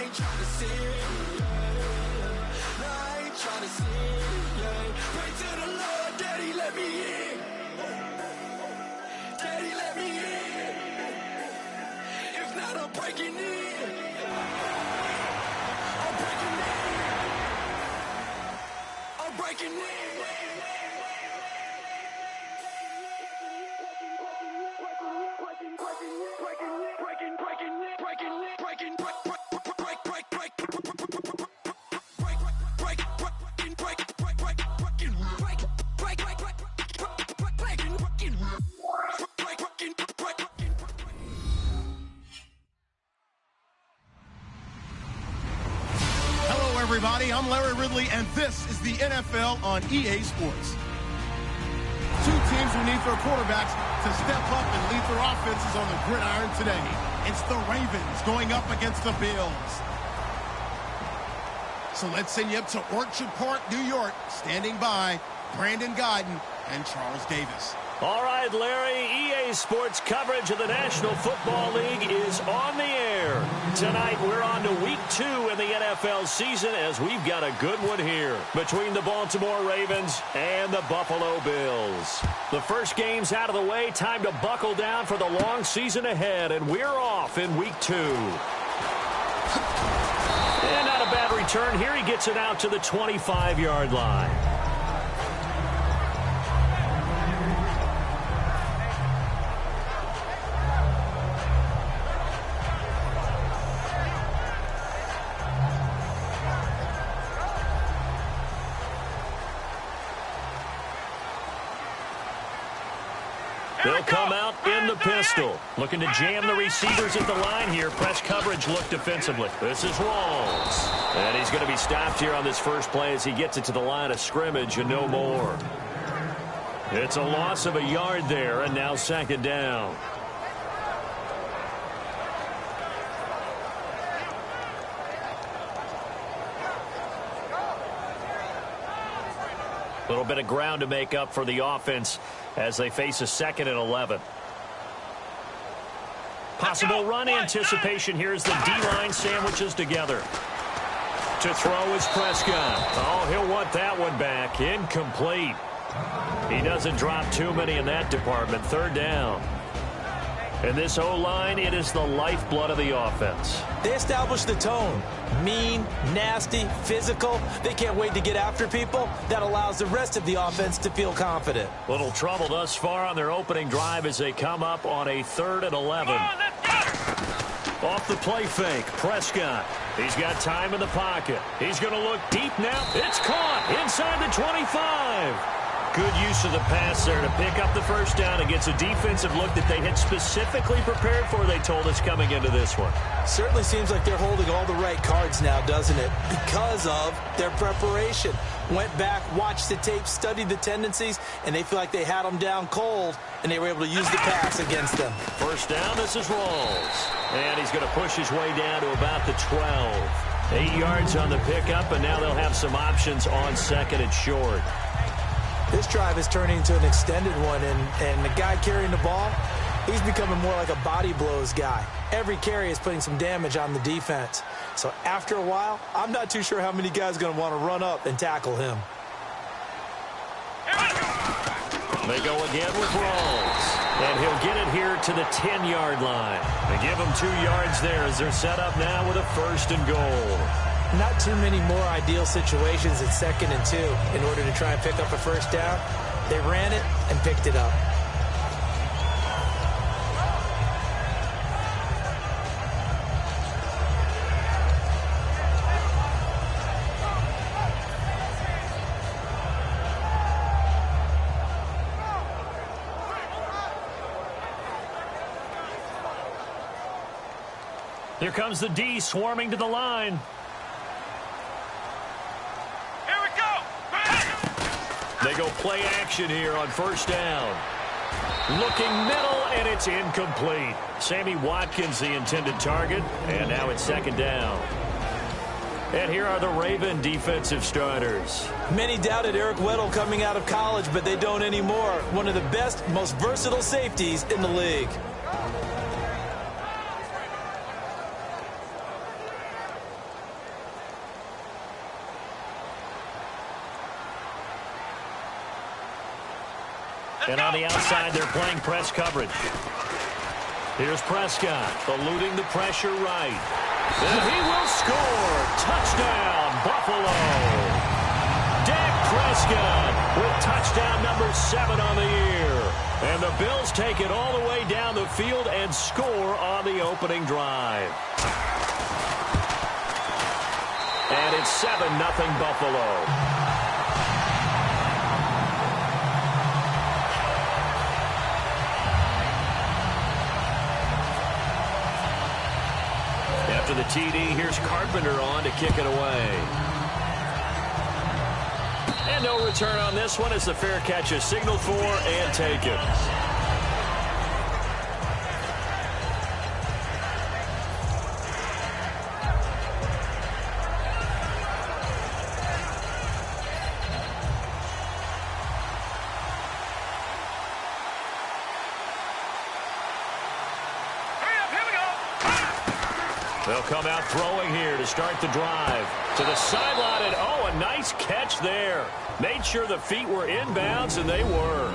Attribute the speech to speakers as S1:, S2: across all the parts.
S1: ain't trying to sin, yeah. No, I ain't trying to sin, yeah. Pray to the Lord, Daddy, let me in. Daddy, let me in. If not, I'm breaking in. I'm breaking in. I'm breaking in.
S2: Everybody, I'm Larry Ridley, and this is the NFL on EA Sports. Two teams who need their quarterbacks to step up and lead their offenses on the gridiron today. It's the Ravens going up against the Bills. So let's send you up to Orchard Park, New York. Standing by, Brandon Guyton and Charles Davis.
S3: All right, Larry, EA Sports coverage of the National Football League is on the air. Tonight, we're on to Week 2 in the NFL season as we've got a good one here between the Baltimore Ravens and the Buffalo Bills. The first game's out of the way. Time to buckle down for the long season ahead, and we're off in Week 2. And not a bad return here. He gets it out to the 25-yard line. They'll come out in the pistol. Looking to jam the receivers at the line here. Press coverage look defensively. This is Rawls. And he's going to be stopped here on this first play as he gets it to the line of scrimmage and no more. It's a loss of a yard there, and now second down. A little bit of ground to make up for the offense as they face a 2nd and 11. Possible run anticipation here as the D-line sandwiches together. To throw is Prescott. Oh, he'll want that one back. Incomplete. He doesn't drop too many in that department. Third down. And this O-line, it is the lifeblood of the offense.
S4: They establish the tone. Mean, nasty, physical. They can't wait to get after people. That allows the rest of the offense to feel confident.
S3: Little trouble thus far on their opening drive as they come up on a 3rd and 11. Off the play fake, Prescott. He's got time in the pocket. He's going to look deep now. It's caught inside the 25. Good use of the pass there to pick up the first down against a defensive look that they had specifically prepared for, they told us, coming into this one.
S4: Certainly seems like they're holding all the right cards now, doesn't it? Because of their preparation. Went back, watched the tape, studied the tendencies, and they feel like they had them down cold, and they were able to use the pass against them.
S3: First down, this is Rawls. And he's going to push his way down to about the 12. 8 yards on the pickup, and now they'll have some options on 2nd and short.
S4: This drive is turning into an extended one, and the guy carrying the ball, he's becoming more like a body blows guy. Every carry is putting some damage on the defense. So after a while, I'm not too sure how many guys are going to want to run up and tackle him.
S3: They go again with Rawls. And he'll get it here to the 10-yard line. They give him 2 yards there as they're set up now with a 1st and goal.
S4: Not too many more ideal situations at 2nd and 2 in order to try and pick up a first down. They ran it and picked it up.
S3: Here comes the D swarming to the line. They go play action here on first down. Looking middle, and it's incomplete. Sammy Watkins, the intended target, and now it's 2nd down. And here are the Raven defensive starters.
S4: Many doubted Eric Weddle coming out of college, but they don't anymore. One of the best, most versatile safeties in the league.
S3: And on the outside, they're playing press coverage. Here's Prescott, eluding the pressure right. And he will score. Touchdown, Buffalo. Dak Prescott with touchdown number 7 on the year. And the Bills take it all the way down the field and score on the opening drive. And it's 7-0 Buffalo. After the TD, here's Carpenter on to kick it away. And no return on this one as the fair catch is signaled for and taken. They'll come out throwing here to start the drive. To the sideline, and oh, a nice catch there. Made sure the feet were inbounds, and they were.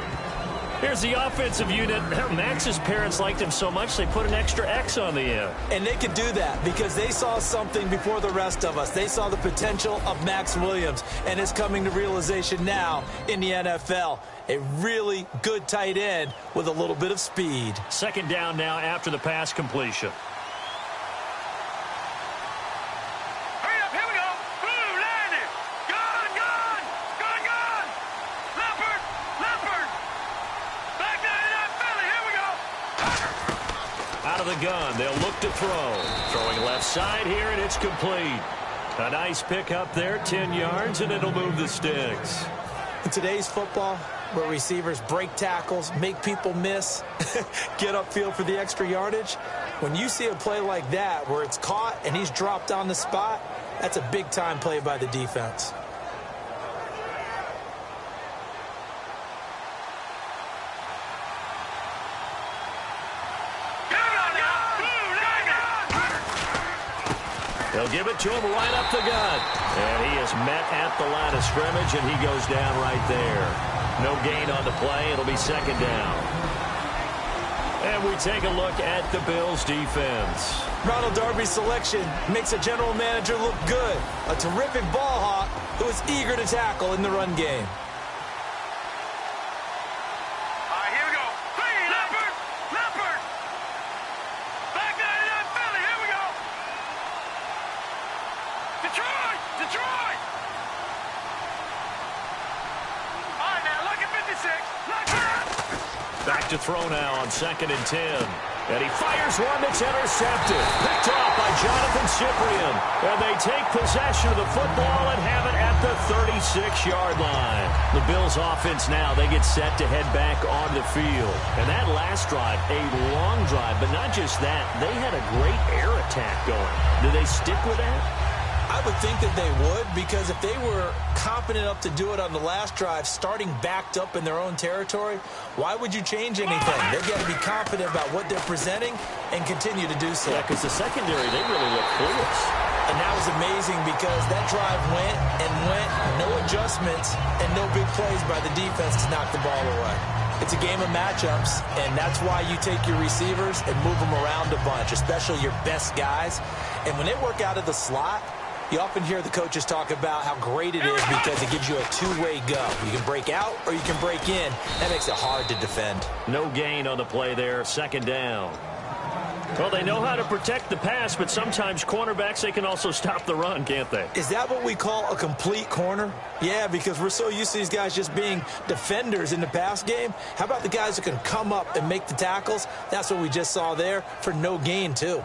S3: Here's the offensive unit. Max's parents liked him so much they put an extra X on the end.
S4: And they could do that because they saw something before the rest of us. They saw the potential of Max Williams, and it's coming to realization now in the NFL. A really good tight end with a little bit of speed.
S3: Second down now after the pass completion. The gun. They'll look to throw. Throwing left side here, and it's complete. A nice pickup there, 10 yards, and it'll move the sticks.
S4: In today's football, where receivers break tackles, make people miss, get upfield for the extra yardage, when you see a play like that where it's caught and he's dropped on the spot, that's a big-time play by the defense.
S3: They'll give it to him right up the gut. And he is met at the line of scrimmage, and he goes down right there. No gain on the play. It'll be second down. And we take a look at the Bills' defense.
S4: Ronald Darby's selection makes a general manager look good. A terrific ball hawk who is eager to tackle in the run game.
S3: Back to throw now on 2nd and 10. And he fires one that's intercepted. Picked off by Jonathan Cyprien. And they take possession of the football and have it at the 36-yard line. The Bills offense now, they get set to head back on the field. And that last drive, a long drive, but not just that. They had a great air attack going. Do they stick with that?
S4: I would think that they would, because if they were confident enough to do it on the last drive, starting backed up in their own territory, why would you change anything? They've got to be confident about what they're presenting and continue to do so.
S3: Yeah, because the secondary, they really look clueless.
S4: And that was amazing because that drive went and went, no adjustments, and no big plays by the defense to knock the ball away. It's a game of matchups, and that's why you take your receivers and move them around a bunch, especially your best guys. And when they work out of the slot, you often hear the coaches talk about how great it is because it gives you a two-way go. You can break out or you can break in. That makes it hard to defend.
S3: No gain on the play there, second down. Well, they know how to protect the pass, but sometimes cornerbacks, they can also stop the run, can't they?
S4: Is that what we call a complete corner? Yeah, because we're so used to these guys just being defenders in the pass game. How about the guys who can come up and make the tackles? That's what we just saw there for no gain, too.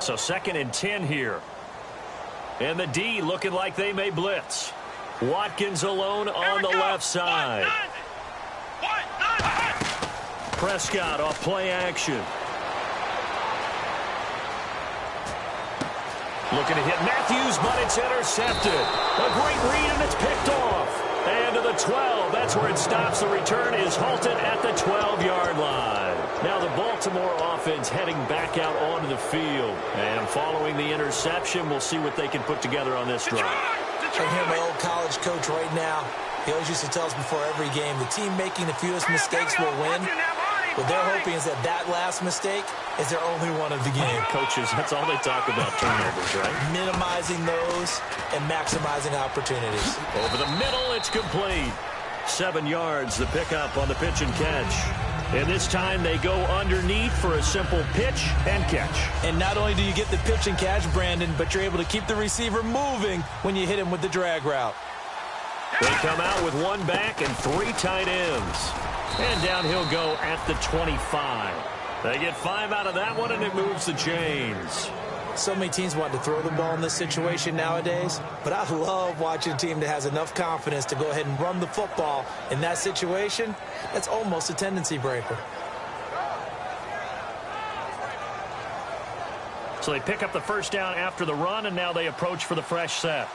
S3: So 2nd and 10 here. And the D looking like they may blitz. Watkins alone on the left side. Prescott off play action. Looking to hit Matthews, but it's intercepted. A great read, and it's picked off. And to the 12. That's where it stops. The return is halted at the 12-yard line. Now the Baltimore Baltimore offense heading back out onto the field. And following the interception, we'll see what they can put together on this drive.
S4: I hear my old college coach right now. He always used to tell us before every game, the team making the fewest mistakes will win. What they're hoping is that last mistake is their only one of the game.
S3: Coaches, that's all they talk about, turnovers, right?
S4: Minimizing those and maximizing opportunities.
S3: Over the middle, it's complete. 7 yards, the pickup on the pitch and catch. And this time they go underneath for a simple pitch and catch.
S4: And not only do you get the pitch and catch, Brandon, but you're able to keep the receiver moving when you hit him with the drag route.
S3: They come out with 1 back and 3 tight ends. And down he'll go at the 25. They get 5 out of that one, and it moves the chains.
S4: So many teams want to throw the ball in this situation nowadays, but I love watching a team that has enough confidence to go ahead and run the football in that situation. That's almost a tendency breaker.
S3: So they pick up the first down after the run, and now they approach for the fresh set.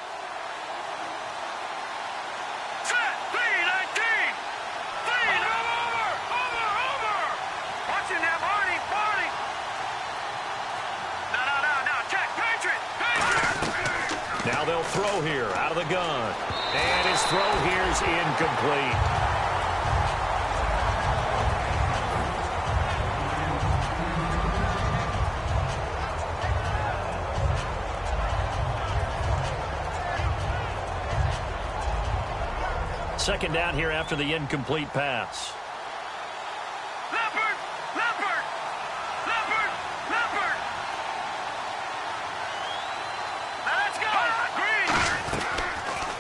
S3: Now they'll throw here out of the gun. And his throw here's incomplete. Second down here after the incomplete pass.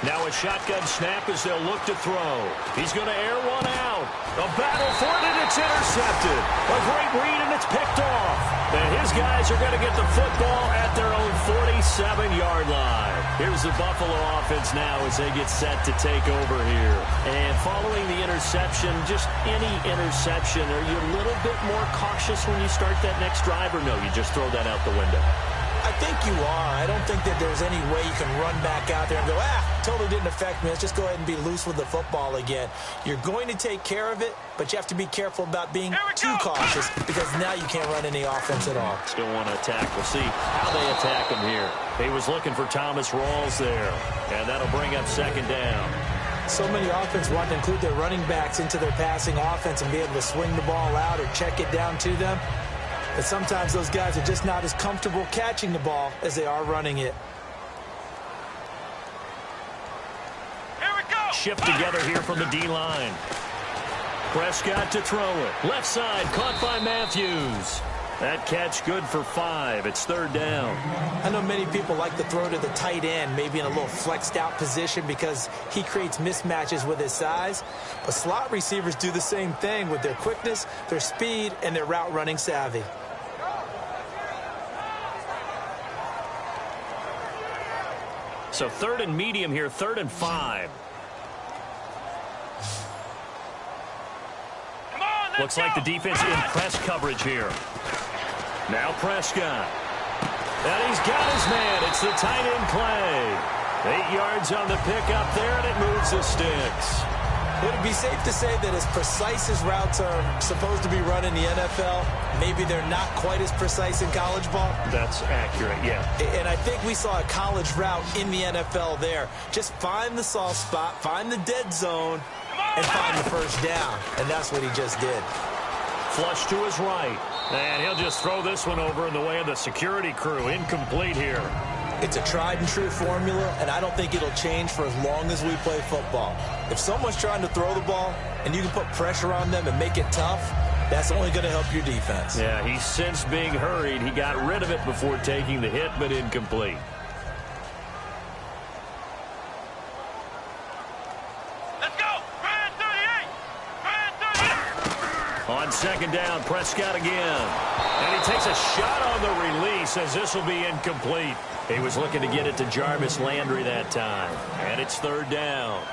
S3: Now a shotgun snap as they'll look to throw. He's going to air one out. A battle for it, and it's intercepted. A great read, and it's picked off. And his guys are going to get the football at their own 47-yard line. Here's the Buffalo offense now as they get set to take over here. And following the interception, just any interception, are you a little bit more cautious when you start that next drive, or no, you just throw that out the window?
S4: I think you are. I don't think that there's any way you can run back out there and go, totally didn't affect me. Let's just go ahead and be loose with the football again. You're going to take care of it, but you have to be careful about being too cautious because now you can't run any offense at all.
S3: Still want to attack. We'll see how they attack him here. He was looking for Thomas Rawls there, and that'll bring up second down.
S4: So many offenses want to include their running backs into their passing offense and be able to swing the ball out or check it down to them. But sometimes those guys are just not as comfortable catching the ball as they are running it.
S3: Here we go. Shift together here from the D-line. Prescott to throw it. Left side, caught by Matthews. That catch good for 5. It's third down.
S4: I know many people like to throw to the tight end, maybe in a little flexed out position because he creates mismatches with his size. But slot receivers do the same thing with their quickness, their speed, and their route running savvy.
S3: So third and medium here, 3rd and 5. Looks like the defense in press coverage here. Now Prescott. And he's got his man. It's the tight end play. 8 yards on the pickup there, and it moves the sticks.
S4: Would it be safe to say that as precise as routes are supposed to be run in the NFL, maybe they're not quite as precise in college ball?
S3: That's accurate, yeah.
S4: And I think we saw a college route in the NFL there. Just find the soft spot, find the dead zone, and find the first down. And that's what he just did.
S3: Flush to his right. And he'll just throw this one over in the way of the security crew. Incomplete here.
S4: It's a tried-and-true formula, and I don't think it'll change for as long as we play football. If someone's trying to throw the ball and you can put pressure on them and make it tough, that's only going to help your defense.
S3: Yeah, he's since being hurried. He got rid of it before taking the hit, but incomplete.
S1: Let's go! Brand 38! Brand 38!
S3: On second down, Prescott again. And he takes a shot on the release as this will be incomplete. He was looking to get it to Jarvis Landry that time. And it's third down.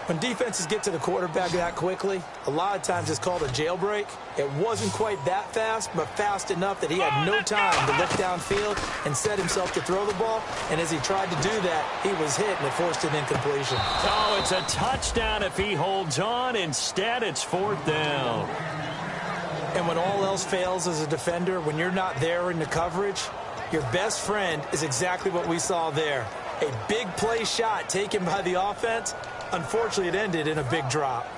S4: When defenses get to the quarterback that quickly, a lot of times it's called a jailbreak. It wasn't quite that fast, but fast enough that he had no time to look downfield and set himself to throw the ball. And as he tried to do that, he was hit, and it forced an incompletion.
S3: Oh, it's a touchdown if he holds on. Instead, it's fourth down.
S4: And when all else fails as a defender, when you're not there in the coverage, your best friend is exactly what we saw there. A big play shot taken by the offense. Unfortunately, it ended in a big drop.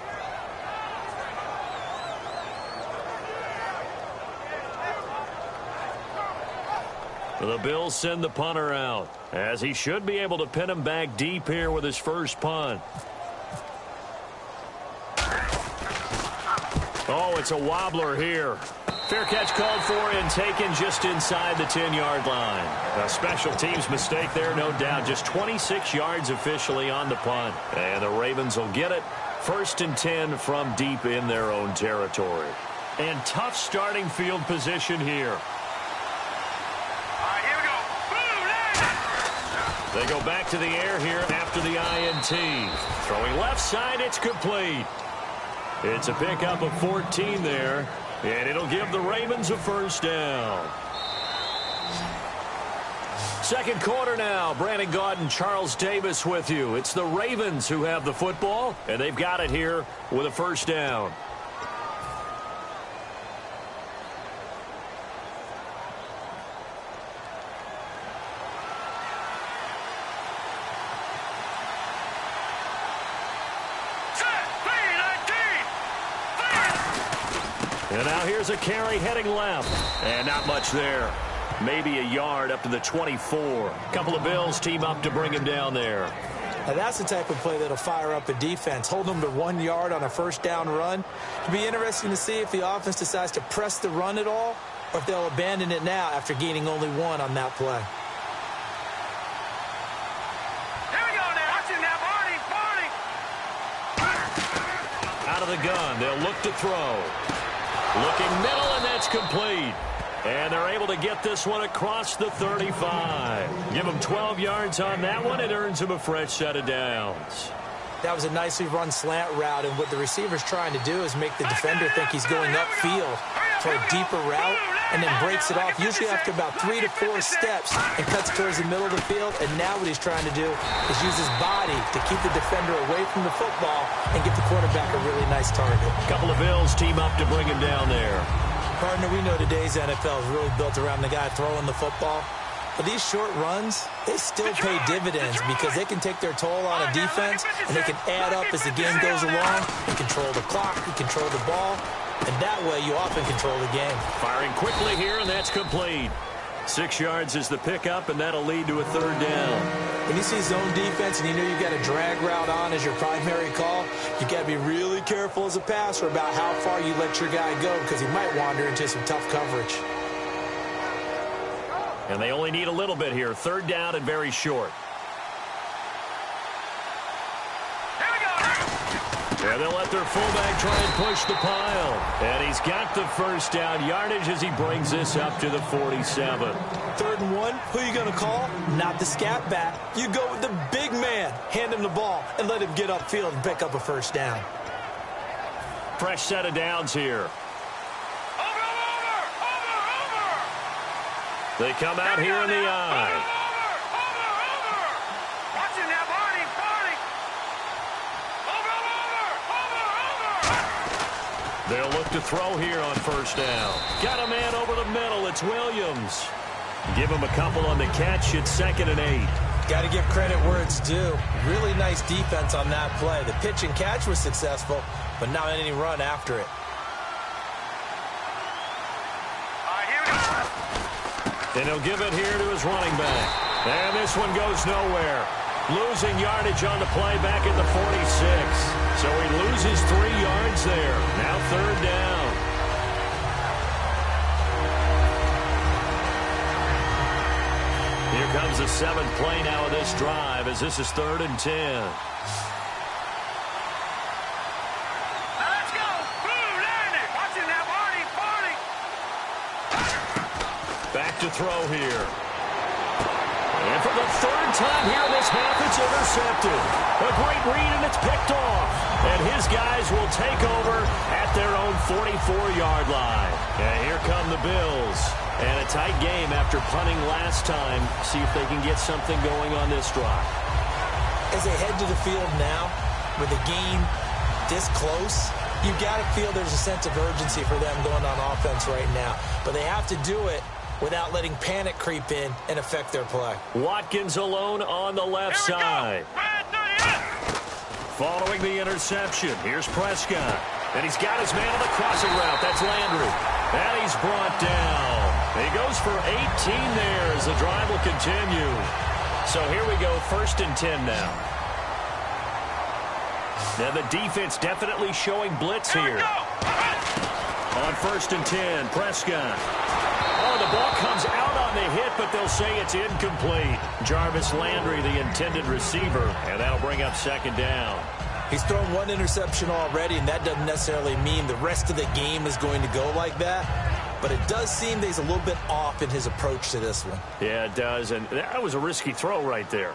S3: The Bills send the punter out, as he should be able to pin him back deep here with his first punt. Oh, it's a wobbler here. Fair catch called for and taken just inside the 10-yard line. A special teams mistake there, no doubt. Just 26 yards officially on the punt. And the Ravens will get it. 1st and 10 from deep in their own territory. And tough starting field position here. They go back to the air here after the INT. Throwing left side, it's complete. It's a pickup of 14 there, and it'll give the Ravens a first down. Second quarter now. Brandon Gaudin, Charles Davis with you. It's the Ravens who have the football, and they've got it here with a first down. And now here's a carry heading left. And not much there. Maybe a yard up to the 24. A couple of Bills team up to bring him down there.
S4: Now that's the type of play that'll fire up a defense. Hold them to 1 yard on a first down run. It'll be interesting to see if the offense decides to press the run at all, or if they'll abandon it now after gaining only 1 on that play.
S1: Here we go now. Watching that, Barney.
S3: Out of the gun. They'll look to throw. Looking middle, and that's complete. And they're able to get this one across the 35. Give them 12 yards on that one. It earns them a fresh set of downs.
S4: That was a nicely run slant route, and what the receiver's trying to do is make the defender think he's going upfield for a deeper route, and then breaks it off, usually after about 3 to 4 steps, and cuts towards the middle of the field. And now what he's trying to do is use his body to keep the defender away from the football and get the quarterback a really nice target.
S3: A couple of Bills team up to bring him down there.
S4: Partner, we know today's NFL is really built around the guy throwing the football. But these short runs, they still pay dividends because they can take their toll on a defense, and they can add up as the game goes along. You control the clock, you control the ball, and that way you often control the game.
S3: Firing quickly here, and that's complete. 6 yards is the pickup, and that'll lead to a third down.
S4: When you see zone defense and you know you've got a drag route on as your primary call, you got to be really careful as a passer about how far you let your guy go, because he might wander into some tough coverage.
S3: And they only need a little bit here. Third down and very short. And they'll let their fullback try and push the pile. And he's got the first down yardage as he brings this up to the 47.
S4: 3rd and 1, who are you going to call? Not the scat back. You go with the big man. Hand him the ball and let him get upfield and pick up a first down.
S3: Fresh set of downs here. They come out here in the eye.
S1: Watching that, Barney.
S3: They'll look to throw here on first down. Got a man over the middle. It's Williams. Give him a couple on the catch. It's 2nd and 8.
S4: Got to give credit where it's due. Really nice defense on that play. The pitch and catch was successful, but not any run after it.
S3: And he'll give it here to his running back. And this one goes nowhere. Losing yardage on the play back at the 46. So he loses 3 yards there. Now 3rd down. Here comes the 7th play now of this drive as this is 3rd and 10.
S1: Let's go. Boom, landed. Watching that, Barney.
S3: Back to throw here. And for the 3rd time here this half, it's intercepted. A great read, and it's picked off. And his guys will take over at their own 44-yard line. And here come the Bills. And a tight game after punting last time. See if they can get something going on this drive.
S4: As they head to the field now, with the game this close, You got to feel there's a sense of urgency for them going on offense right now. But they have to do it without letting panic creep in and affect their play.
S3: Watkins alone on the left side. Following the interception, here's Prescott. And he's got his man on the crossing route. That's Landry. And he's brought down. He goes for 18 there as the drive will continue. So here we go, 1st and 10 now. Now the defense definitely showing blitz here. On 1st and 10, Prescott. Oh, the ball comes out on the hit, but they'll say it's incomplete. Jarvis Landry, the intended receiver, and that'll bring up 2nd down.
S4: He's thrown 1 interception already, and that doesn't necessarily mean the rest of the game is going to go like that. But it does seem that he's a little bit off in his approach to this one.
S3: Yeah, it does, and that was a risky throw right there.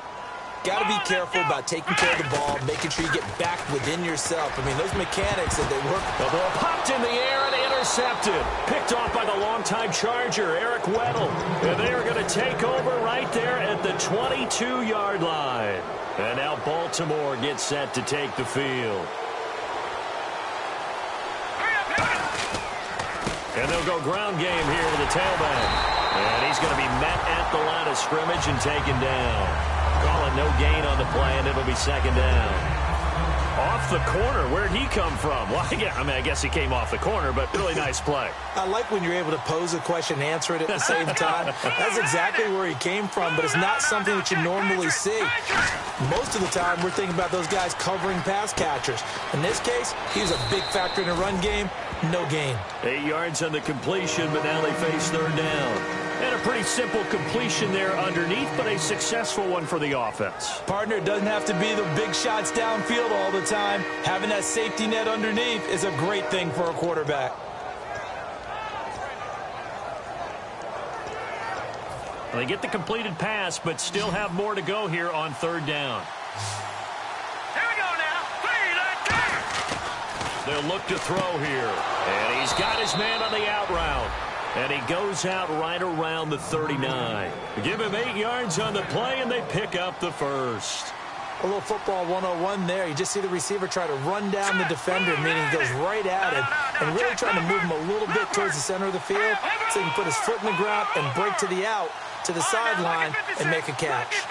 S4: Got to be careful about taking care of the ball, making sure you get back within yourself. I mean, those mechanics that they work.
S3: The ball popped in the air and intercepted. Picked off by the longtime Charger, Eric Weddle. And they are going to take over right there at the 22-yard line. And now Baltimore gets set to take the field. And they'll go ground game here with the tailback. And he's going to be met at the line of scrimmage and taken down. Calling no gain on the play, and it'll be 2nd down. Off the corner. Where'd he come from? Well, I mean, I guess he came off the corner, but really nice play.
S4: I like when you're able to pose a question and answer it at the same time. That's exactly where he came from, but it's not something that you normally see. Most of the time, we're thinking about those guys covering pass catchers. In this case, he was a big factor in the run game. No gain.
S3: 8 yards on the completion, but now they face 3rd down. And a pretty simple completion there underneath, but a successful one for the offense.
S4: Partner, it doesn't have to be the big shots downfield all the time. Having that safety net underneath is a great thing for a quarterback.
S3: Well, they get the completed pass, but still have more to go here on 3rd down.
S1: Here we go now. 3, 9, 10.
S3: They'll look to throw here. And he's got his man on the out route. And he goes out right around the 39. Give him 8 yards on the play, and they pick up the 1st.
S4: A little football 101 there. You just see the receiver try to run down the defender, meaning he goes right at him, and really trying to move him a little bit towards the center of the field so he can put his foot in the ground and break to the out, to the sideline, and make a catch.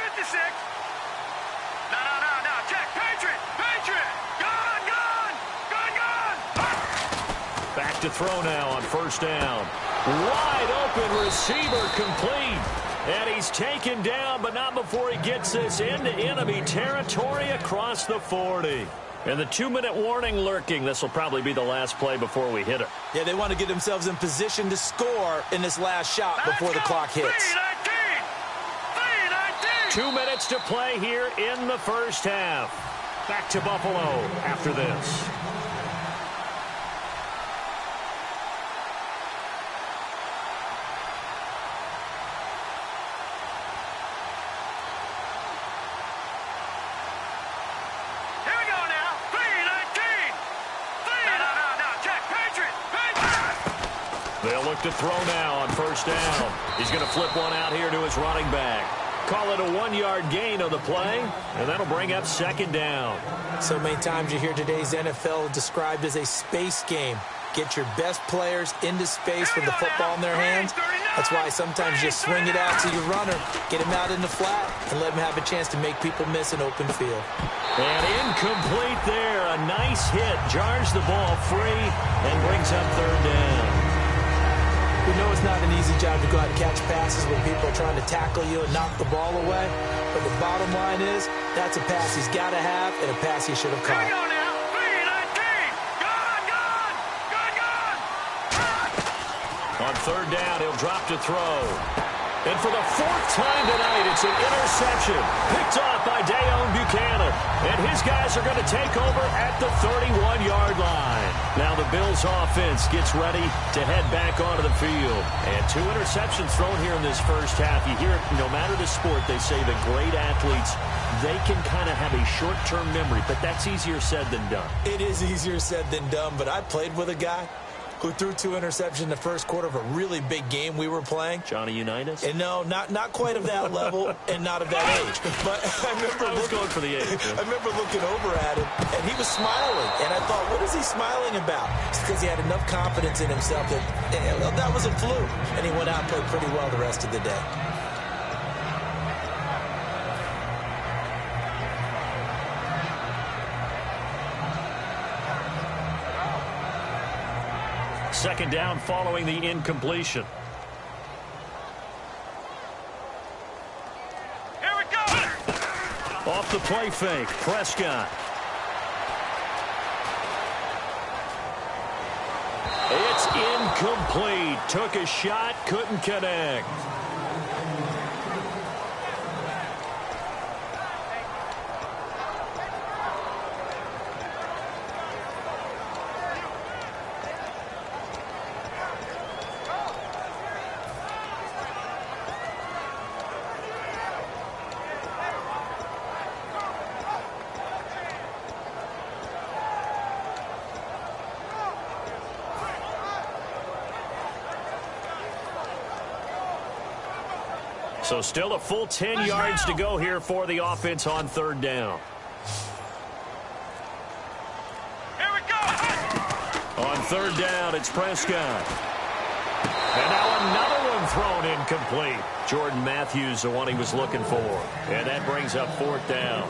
S3: Back to throw now on 1st down. Wide open receiver complete. And he's taken down, but not before he gets this into enemy territory across the 40. And the 2-minute warning lurking. This will probably be the last play before we hit it.
S4: Yeah, they want to get themselves in position to score in this last shot before the clock hits.
S3: 2 minutes to play here in the 1st half. Back to Buffalo after this. They'll look to throw now on 1st down. He's going to flip one out here to his running back. Call it a 1-yard gain on the play, and that'll bring up 2nd down.
S4: So many times you hear today's NFL described as a space game. Get your best players into space with the football in their hands. That's why sometimes you swing it out to your runner, get him out in the flat, and let him have a chance to make people miss an open field.
S3: And incomplete there. A nice hit. Jars the ball free and brings up 3rd down.
S4: We know it's not an easy job to go out and catch passes when people are trying to tackle you and knock the ball away. But the bottom line is, that's a pass he's got to have and a pass he should have caught.
S3: On 3rd down, he'll drop to throw. And for the 4th time tonight, it's an interception picked off by Dayon Buchanan. And his guys are going to take over at the 31-yard line. Now the Bills offense gets ready to head back onto the field. And 2 interceptions thrown here in this 1st half. You hear it, no matter the sport, they say the great athletes, they can kind of have a short-term memory, but that's easier said than done.
S4: It is easier said than done, but I played with a guy who threw 2 interceptions in the first quarter of a really big game we were playing.
S3: Johnny Unitas?
S4: And no, not quite of that level and not of that age. But I
S3: was going for the age.
S4: I remember looking over at him, and he was smiling. And I thought, what is he smiling about? It's because he had enough confidence in himself that that was a fluke. And he went out and played pretty well the rest of the day.
S3: Second down following the incompletion.
S1: Here we go!
S3: Off the play fake, Prescott. It's incomplete. Took a shot, couldn't connect. So still a full 10 yards to go here for the offense on third down.
S1: Here we go!
S3: On third down, it's Prescott. And now another one thrown incomplete. Jordan Matthews, the one he was looking for. And that brings up fourth down.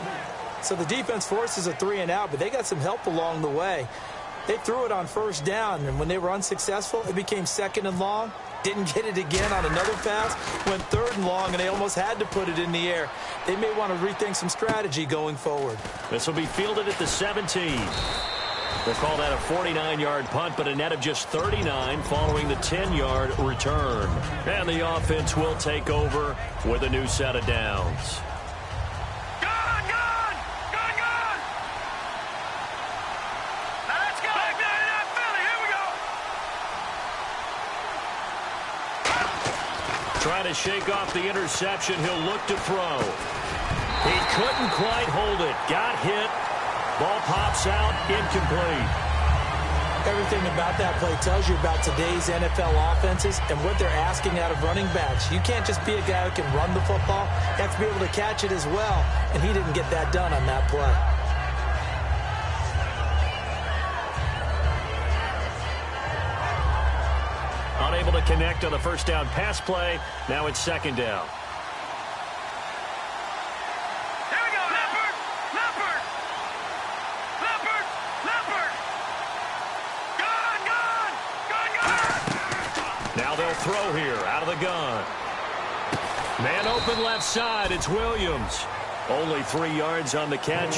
S4: So the defense forces a 3-and-out, but they got some help along the way. They threw it on first down, and when they were unsuccessful, it became 2nd and long. Didn't get it again on another pass. Went 3rd and long, and they almost had to put it in the air. They may want to rethink some strategy going forward.
S3: This will be fielded at the 17. They'll call that a 49-yard punt, but a net of just 39 following the 10-yard return. And the offense will take over with a new set of downs. Trying to shake off the interception. He'll look to throw. He couldn't quite hold it. Got hit. Ball pops out. Incomplete.
S4: Everything about that play tells you about today's NFL offenses and what they're asking out of running backs. You can't just be a guy who can run the football. You have to be able to catch it as well, and he didn't get that done on that play.
S3: Unable to connect on the first down pass play. Now it's second down.
S1: Here we go, Leopard! Leopard! Leopard! Leopard! Gun!
S3: Now they'll throw here out of the gun. Man open left side. It's Williams. Only 3 yards on the catch.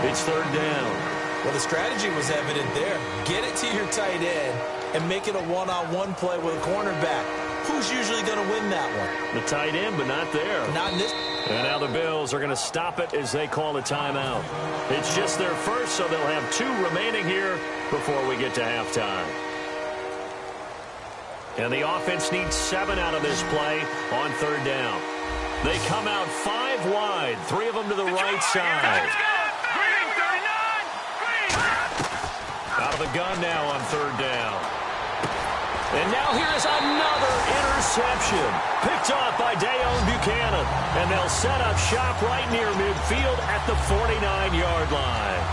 S3: It's third down.
S4: Well, the strategy was evident there. Get it to your tight end and make it a one-on-one play with a cornerback. Who's usually going to win that one?
S3: The tight end, but not there.
S4: Not in this.
S3: And now the Bills are going to stop it as they call a timeout. It's just their first, so they'll have 2 remaining here before we get to halftime. And the offense needs 7 out of this play on third down. They come out 5 wide, 3 of them to the right side. Out of the gun now on third down. And now here's another interception. Picked off by Dayon Buchanan. And they'll set up shop right near midfield at the 49-yard line.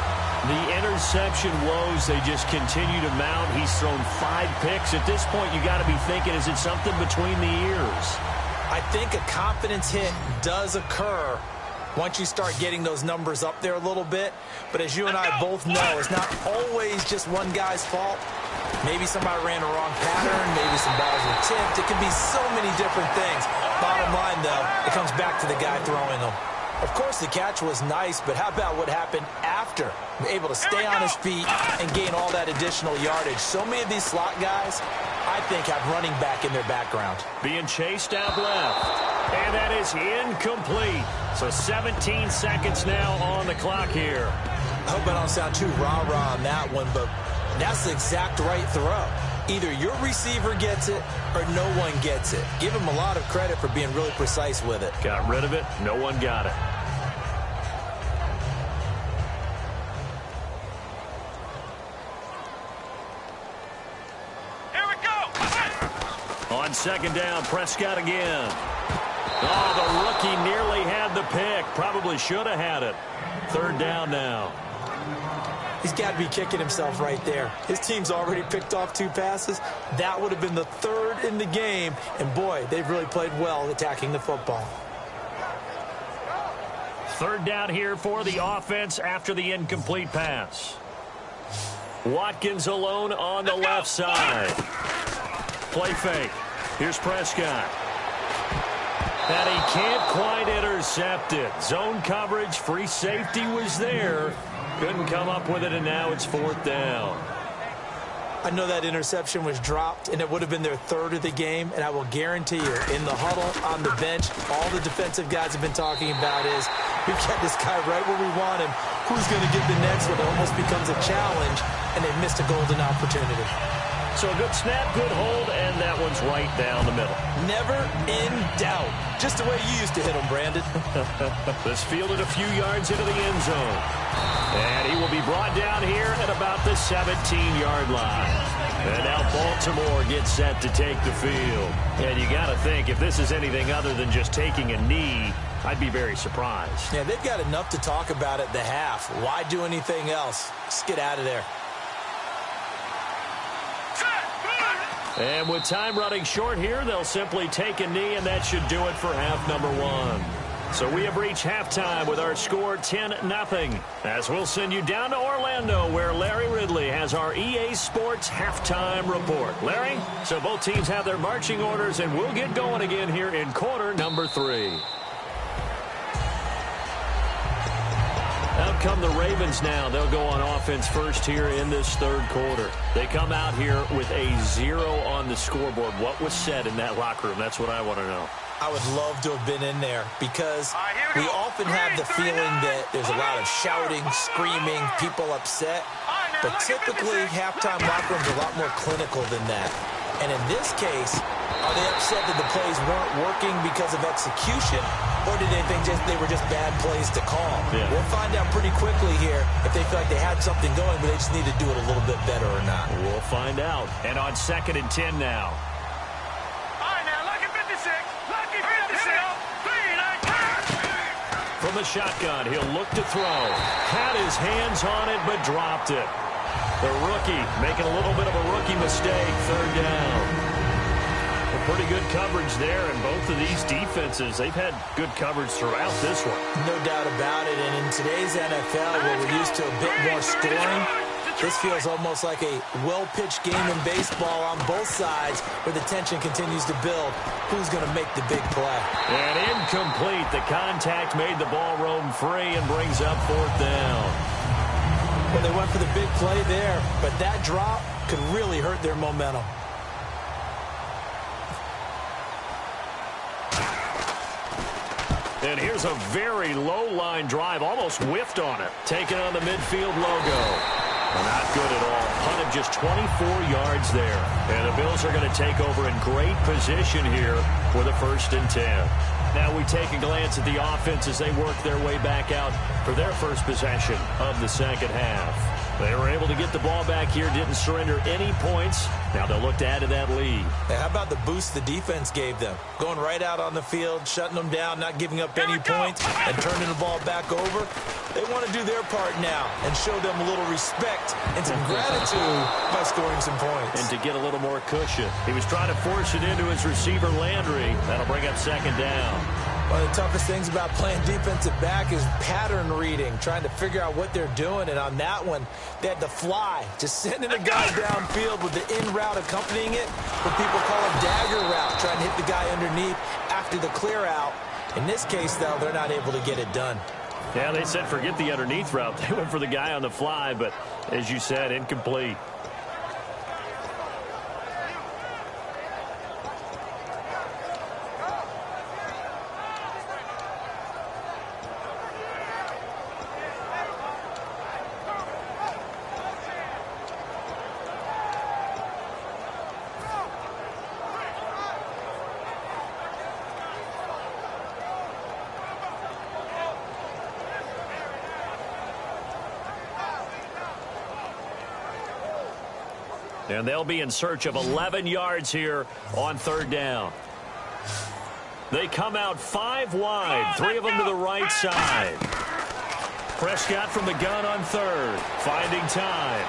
S3: The interception woes, they just continue to mount. He's thrown 5 picks. At this point, you got to be thinking, is it something between the ears?
S4: I think a confidence hit does occur once you start getting those numbers up there a little bit. But as you and I both know, it's not always just one guy's fault. Maybe somebody ran a wrong pattern. Maybe some balls were tipped. It can be so many different things. Bottom line, though, it comes back to the guy throwing them. Of course, the catch was nice, but how about what happened after? Able to stay on his feet and gain all that additional yardage. So many of these slot guys, I think, have running back in their background.
S3: Being chased out left. And that is incomplete. So 17 seconds now on the clock here.
S4: I hope I don't sound too rah-rah on that one, but that's the exact right throw. Either your receiver gets it or no one gets it. Give him a lot of credit for being really precise with it.
S3: Got rid of it. No one got it.
S1: Here
S3: On second down, Prescott again. Oh, the rookie nearly had the pick. Probably should have had it. Third down now.
S4: He's got to be kicking himself right there. His team's already picked off 2 passes. That would have been the 3rd in the game. And, boy, they've really played well attacking the football.
S3: Third down here for the offense after the incomplete pass. Watkins alone on the left side. Play fake. Here's Prescott. And he can't quite intercept it. Zone coverage, free safety was there. Couldn't come up with it, and now it's 4th down.
S4: I know that interception was dropped, and it would have been their 3rd of the game, and I will guarantee you, in the huddle, on the bench, all the defensive guys have been talking about is, we've got this guy right where we want him. Who's going to get the next one? It almost becomes a challenge, and they missed a golden opportunity.
S3: So a good snap, good hold, and that one's right down the middle.
S4: Never in doubt. Just the way you used to hit them, Brandon.
S3: This fielded a few yards into the end zone. And he will be brought down here at about the 17-yard line. And now Baltimore gets set to take the field. And you got to think, if this is anything other than just taking a knee, I'd be very surprised.
S4: Yeah, they've got enough to talk about at the half. Why do anything else? Just get out of there.
S3: And with time running short here, they'll simply take a knee, and that should do it for half number 1. So we have reached halftime with our score 10-0. As we'll send you down to Orlando, where Larry Ridley has our EA Sports halftime report. Larry, so both teams have their marching orders, and we'll get going again here in quarter number 3. Out come the Ravens now. They'll go on offense first here in this 3rd quarter. They come out here with a 0 on the scoreboard. What was said in that locker room? That's what I want to know.
S4: I would love to have been in there because we often have the feeling that there's a lot of shouting, screaming, people upset. But typically, halftime locker rooms are a lot more clinical than that. And in this case, are they upset that the plays weren't working because of execution, or did they think they were just bad plays to call?
S3: Yeah.
S4: We'll find out pretty quickly here if they feel like they had something going, but they just need to do it a little bit better or not.
S3: We'll find out. And on 2nd and 10 now. From the shotgun, he'll look to throw. Had his hands on it, but dropped it. The rookie making a little bit of a rookie mistake. 3rd down. Pretty good coverage there, and both of these defenses, they've had good coverage throughout this one.
S4: No doubt about it, and in today's NFL, where we're used to a bit more scoring, this feels almost like a well-pitched game in baseball on both sides, where the tension continues to build. Who's going to make the big play?
S3: And incomplete. The contact made the ball roam free and brings up 4th down.
S4: Well, they went for the big play there, but that drop could really hurt their momentum.
S3: And here's a very low-line drive, almost whiffed on it. Taking on the midfield logo. Not good at all. Punt of just 24 yards there. And the Bills are going to take over in great position here with a 1st and 10. Now we take a glance at the offense as they work their way back out for their first possession of the 2nd half. They were able to get the ball back here, didn't surrender any points. Now they'll look to add to that lead.
S4: Hey, how about the boost the defense gave them? Going right out on the field, shutting them down, not giving up any points, and turning the ball back over. They want to do their part now and show them a little respect and some gratitude by scoring some points.
S3: And to get a little more cushion. He was trying to force it into his receiver, Landry. That'll bring up 2nd down.
S4: One of the toughest things about playing defensive back is pattern reading, trying to figure out what they're doing. And on that one, they had to fly, just sending a guy downfield with the in route accompanying it, what people call a dagger route, trying to hit the guy underneath after the clear out. In this case, though, they're not able to get it done.
S3: Yeah, they said forget the underneath route. They went for the guy on the fly, but as you said, incomplete. And they'll be in search of 11 yards here on third down. They come out 5 wide, 3 of them to the right side. Prescott from the gun on third, finding time.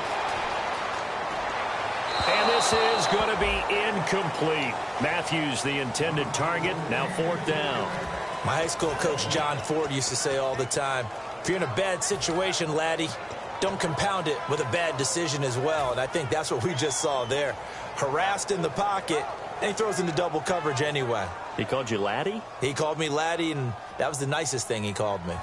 S3: And this is going to be incomplete. Matthews, the intended target, now 4th down.
S4: My high school coach, John Ford, used to say all the time, if you're in a bad situation, laddie, don't compound it with a bad decision as well. And I think that's what we just saw there. Harassed in the pocket, and he throws into double coverage anyway.
S3: He called you laddie?
S4: He called me laddie, and that was the nicest thing he called me.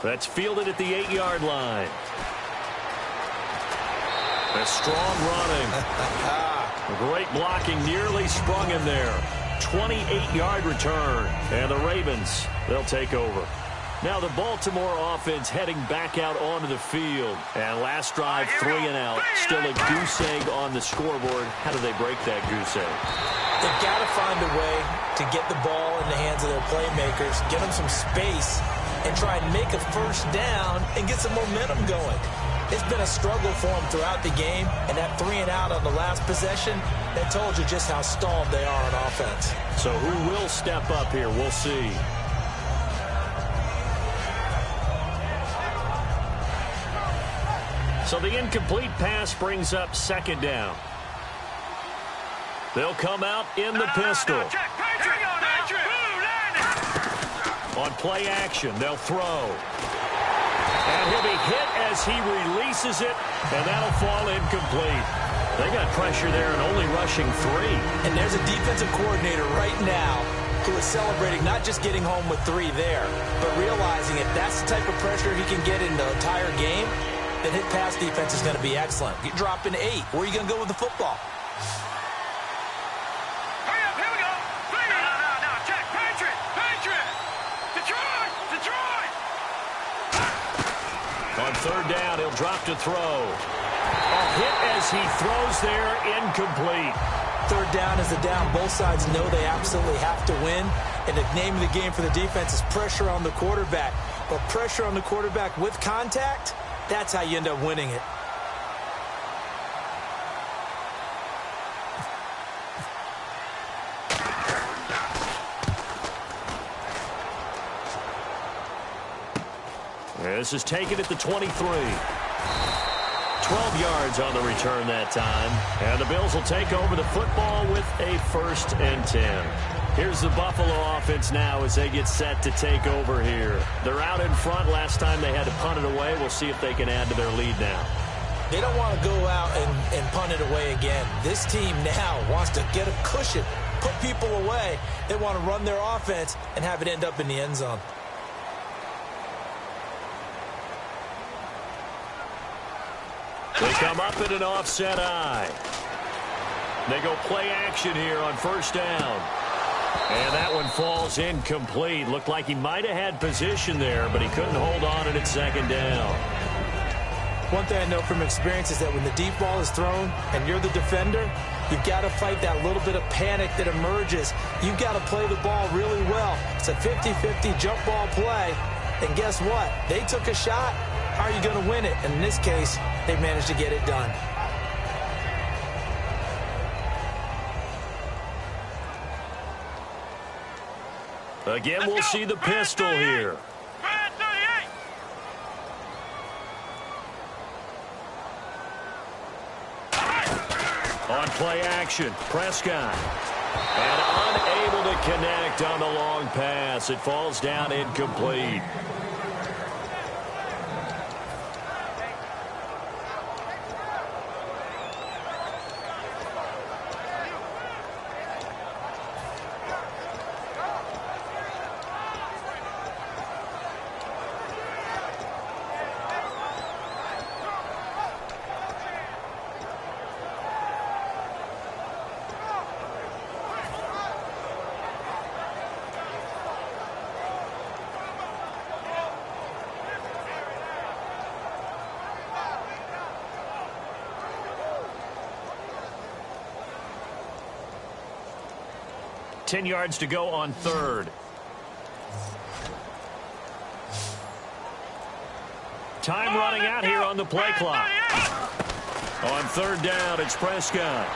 S3: That's fielded at the 8-yard line. A strong running. Great blocking, nearly sprung him there. 28-yard return. And the Ravens, they'll take over. Now the Baltimore offense heading back out onto the field. And last drive, 3 and out. Still a goose egg on the scoreboard. How do they break that goose egg?
S4: They've got to find a way to get the ball in the hands of their playmakers, get them some space, and try and make a first down and get some momentum going. It's been a struggle for them throughout the game, and that 3 and out on the last possession, that told you just how stalled they are on offense.
S3: So who will step up here? We'll see. So the incomplete pass brings up 2nd down. They'll come out in the pistol. On play action, they'll throw. And he'll be hit as he releases it, and that'll fall incomplete. They got pressure there and only rushing 3.
S4: And there's a defensive coordinator right now who is celebrating not just getting home with 3 there, but realizing if that's the type of pressure he can get in the entire game, then his pass defense is going to be excellent. Get dropping 8. Where are you going to go with the football?
S1: Hurry up, here we go. No, check. Patriot. Detroit.
S3: On 3rd down, he'll drop to throw. A hit as he throws there, incomplete.
S4: 3rd down is the down. Both sides know they absolutely have to win. And the name of the game for the defense is pressure on the quarterback. But pressure on the quarterback with contact, that's how you end up winning it.
S3: This is taken at the 23. 12 yards on the return that time. And the Bills will take over the football with a 1st and 10. Here's the Buffalo offense now as they get set to take over here. They're out in front. Last time they had to punt it away. We'll see if they can add to their lead now.
S4: They don't want to go out and punt it away again. This team now wants to get a cushion, put people away. They want to run their offense and have it end up in the end zone.
S3: They come up in an offset eye. They go play action here on 1st down. And that one falls incomplete. Looked like he might have had position there, but he couldn't hold on it at 2nd down.
S4: One thing I know from experience is that when the deep ball is thrown and you're the defender, you've got to fight that little bit of panic that emerges. You've got to play the ball really well. It's a 50-50 jump ball play. And guess what? They took a shot. How are you going to win it? And in this case, they managed to get it done.
S3: Again, we'll see the pistol here. On play action, Prescott. And unable to connect on the long pass. It falls down incomplete. Ten yards to go on 3rd. Time running out here on the play clock. On third down, it's Prescott.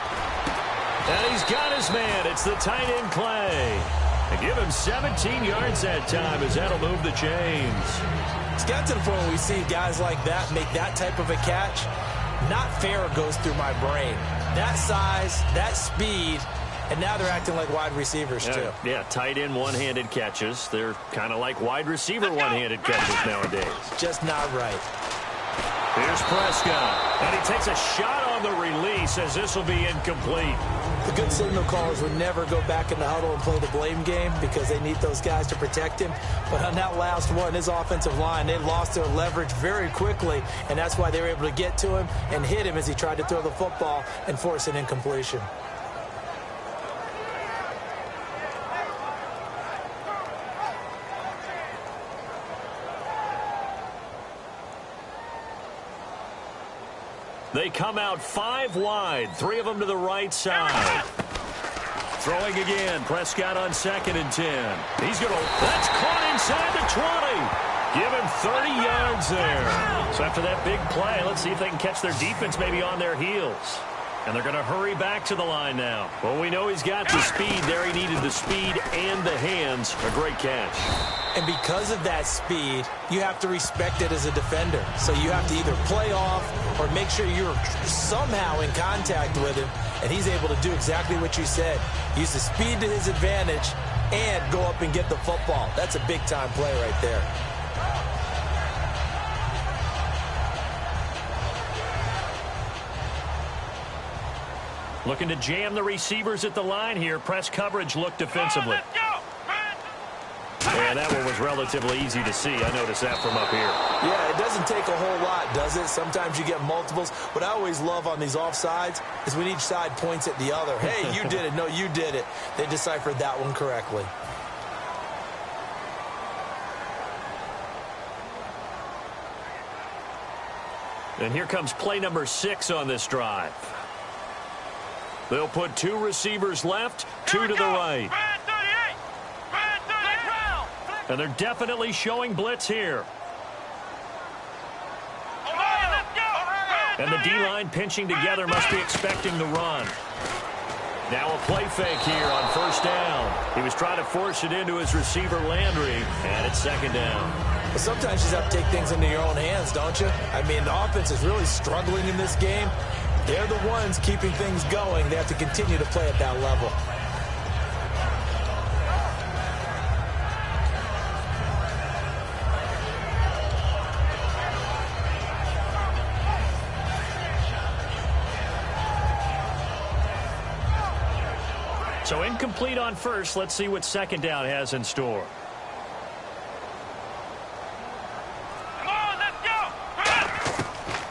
S3: And he's got his man. It's the tight end Clay. They give him 17 yards that time as that'll move the chains.
S4: It's got to the point where we see guys like that make that type of a catch. Not fair goes through my brain. That size, that speed, and now they're acting like wide receivers too.
S3: Yeah, tight end one-handed catches. They're kind of like wide receiver one-handed catches nowadays.
S4: Just not right.
S3: Here's Prescott, and he takes a shot on the release as this will be incomplete.
S4: The good signal callers would never go back in the huddle and play the blame game because they need those guys to protect him. But on that last one, his offensive line, they lost their leverage very quickly, and that's why they were able to get to him and hit him as he tried to throw the football and force an incompletion.
S3: They come out 5 wide, 3 of them to the right side. Throwing again, Prescott on 2nd and 10. He's going to, that's caught inside the 20. Give him 30 yards there. So after that big play, let's see if they can catch their defense maybe on their heels. And they're going to hurry back to the line now. Well, we know he's got the speed there. He needed the speed and the hands. A great catch.
S4: And because of that speed, you have to respect it as a defender. So you have to either play off or make sure you're somehow in contact with him. And he's able to do exactly what you said. Use the speed to his advantage and go up and get the football. That's a big-time play right there.
S3: Looking to jam the receivers at the line here. Press coverage look defensively. And that one was relatively easy to see. I noticed that from up here.
S4: Yeah, it doesn't take a whole lot, does it? Sometimes you get multiples. What I always love on these offsides is when each side points at the other. Hey, you did it. No, you did it. They deciphered that one correctly.
S3: And here comes play number 6 on this drive. They'll put 2 receivers left, 2 to the right. And they're definitely showing blitz here. And the D-line pinching together must be expecting the run. Now a play fake here on 1st down. He was trying to force it into his receiver Landry, and it's 2nd down.
S4: But sometimes you just have to take things into your own hands, don't you? I mean, the offense is really struggling in this game. They're the ones keeping things going. They have to continue to play at that level.
S3: So incomplete on 1st. Let's see what 2nd down has in store.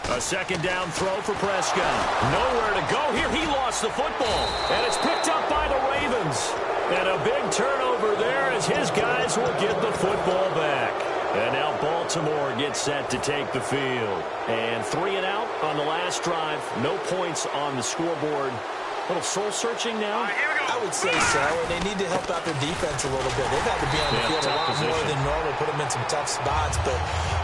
S3: A 2nd down throw for Prescott. Nowhere to go here. He lost the football. And it's picked up by the Ravens. And a big turnover there as his guys will get the football back. And now Baltimore gets set to take the field. And 3 and out on the last drive. No points on the scoreboard. A little soul-searching now?
S4: I would say so, and they need to help out their defense a little bit. They've had to be on the field a lot more than normal, put them in some tough spots. But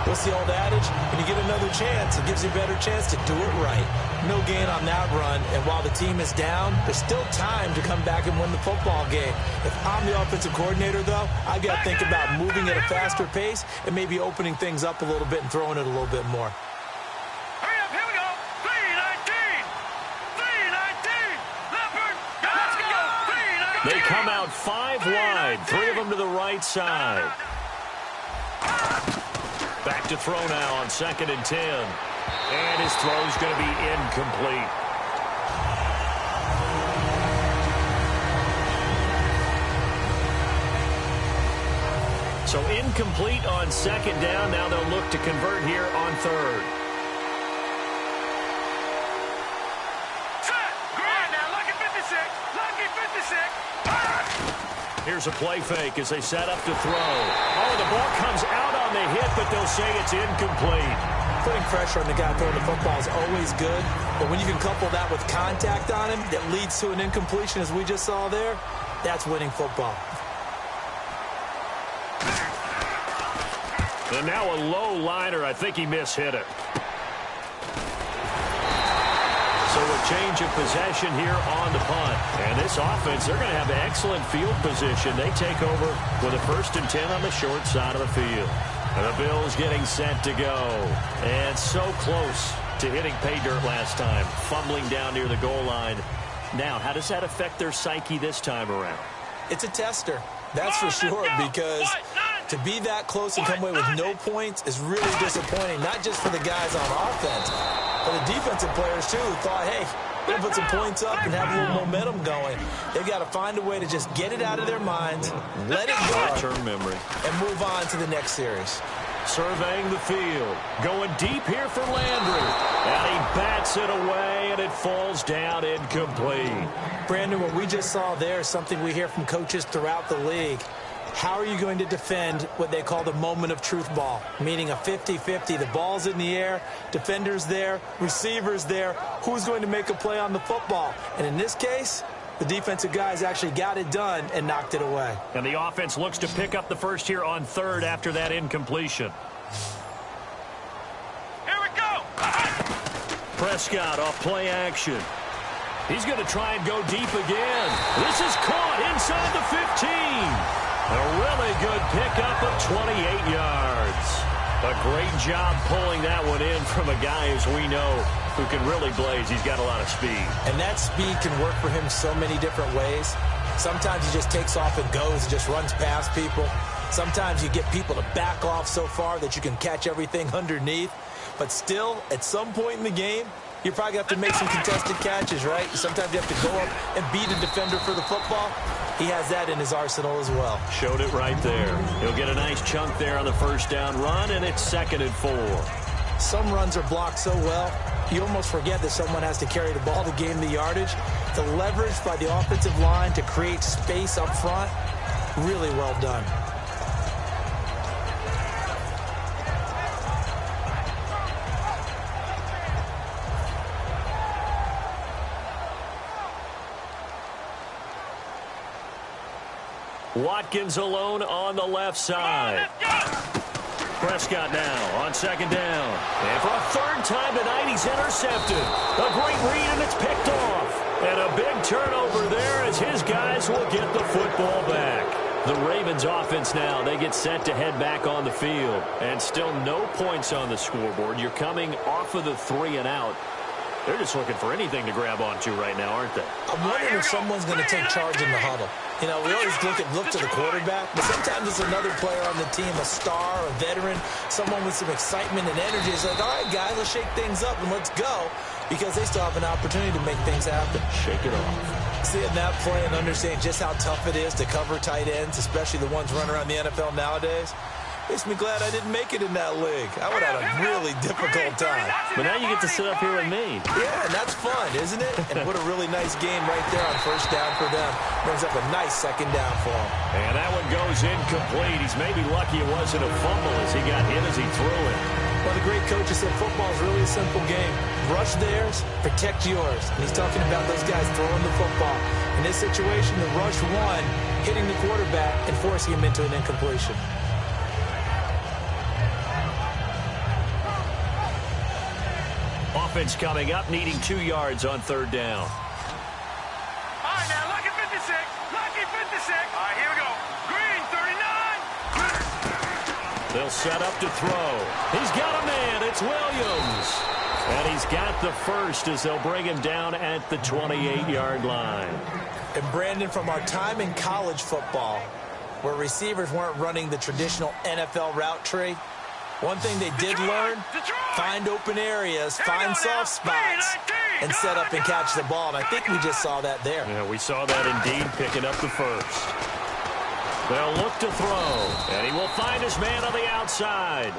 S4: what's the old adage? When you get another chance, it gives you a better chance to do it right. No gain on that run, and while the team is down, there's still time to come back and win the football game. If I'm the offensive coordinator, though, I've got to think about moving at a faster pace and maybe opening things up a little bit and throwing it a little bit more.
S3: They come out 5 wide, 3 of them to the right side. Back to throw now on 2nd and 10. And his throw's going to be incomplete. So incomplete on 2nd down. Now they'll look to convert here on 3rd. Here's a play fake as they set up to throw. Oh, the ball comes out on the hit, but they'll say it's incomplete.
S4: Putting pressure on the guy throwing the football is always good, but when you can couple that with contact on him that leads to an incompletion, as we just saw there, that's winning football.
S3: And now a low liner. I think he mishit it. So a change of possession here on the punt. And this offense, they're going to have excellent field position. They take over with a 1st and 10 on the short side of the field. And the Bills getting set to go. And so close to hitting pay dirt last time. Fumbling down near the goal line. Now, how does that affect their psyche this time around?
S4: It's a tester, that's for sure, because to be that close and come away with no points is really disappointing, not just for the guys on offense, but the defensive players, too, who thought, hey, we're going to put some points up and have a little momentum going. They've got to find a way to just get it out of their minds, let it go,
S3: short-term memory,
S4: and move on to the next series.
S3: Surveying the field. Going deep here for Landry. And he bats it away, and it falls down incomplete.
S4: Brandon, what we just saw there is something we hear from coaches throughout the league. How are you going to defend what they call the moment of truth ball, meaning a 50-50? The ball's in the air, defenders there, receivers there. Who's going to make a play on the football? And in this case, the defensive guys actually got it done and knocked it away.
S3: And the offense looks to pick up the first here on 3rd after that incompletion.
S1: Here we go.
S3: Prescott off play action. He's going to try and go deep again. This is caught inside the 15. A really good pickup of 28 yards. A great job pulling that one in from a guy, as we know, who can really blaze. He's got a lot of speed.
S4: And that speed can work for him so many different ways. Sometimes he just takes off and goes and just runs past people. Sometimes you get people to back off so far that you can catch everything underneath. But still, at some point in the game, you're probably going to have to make some contested catches, right? Sometimes you have to go up and beat a defender for the football. He has that in his arsenal as well.
S3: Showed it right there. He'll get a nice chunk there on the 1st down run, and it's 2nd and 4.
S4: Some runs are blocked so well, you almost forget that someone has to carry the ball to gain the yardage. The leverage by the offensive line to create space up front, really well done.
S3: Watkins alone on the left side. Prescott now on 2nd down. And for a 3rd time tonight, he's intercepted. A great read, and it's picked off. And a big turnover there as his guys will get the football back. The Ravens offense now, they get set to head back on the field. And still no points on the scoreboard. You're coming off of the 3 and out. They're just looking for anything to grab onto right now, aren't they?
S4: I'm wondering if someone's going to take charge in the huddle. You know, we always look to the quarterback, but sometimes it's another player on the team, a star, a veteran, someone with some excitement and energy. It's like, all right, guys, let's shake things up and let's go, because they still have an opportunity to make things happen.
S3: Shake it off.
S4: Seeing that play and understanding just how tough it is to cover tight ends, especially the ones running around the NFL nowadays, makes me glad I didn't make it in that league. I would have had a really difficult time.
S3: But now you get to sit up here with me.
S4: Yeah, and that's fun, isn't it? And what a really nice game right there on 1st down for them. Brings up a nice 2nd down for him.
S3: And that one goes incomplete. He's maybe lucky it wasn't a fumble as he got hit as he threw it.
S4: Well, the great coach has said football is really a simple game. Rush theirs, protect yours. And he's talking about those guys throwing the football. In this situation, the rush won, hitting the quarterback and forcing him into an incompletion.
S3: Offense coming up, needing 2 yards on 3rd down.
S1: All right, now, lucky 56. Lucky 56. All right, here we go. Green, 39.
S3: They'll set up to throw. He's got a man. It's Williams. And he's got the first as they'll bring him down at the 28-yard line.
S4: And, Brandon, from our time in college football, where receivers weren't running the traditional NFL route tree, one thing they did learn, find open areas, find soft spots, and set up and catch the ball. And I think we just saw that there.
S3: Yeah, we saw that indeed, picking up the first. They'll look to throw, and he will find his man on the outside.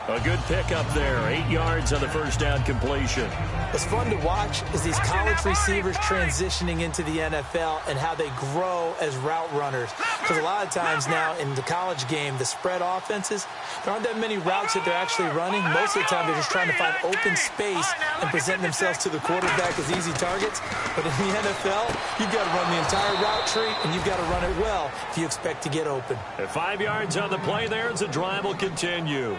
S3: A good pickup there. 8 yards on the first down completion.
S4: What's fun to watch is these college receivers transitioning into the NFL and how they grow as route runners. Because a lot of times now in the college game, the spread offenses, there aren't that many routes that they're actually running. Most of the time, they're just trying to find open space and present themselves to the quarterback as easy targets. But in the NFL, you've got to run the entire route tree, and you've got to run it well if you expect to get open.
S3: At 5 yards on the play there, as the drive will continue.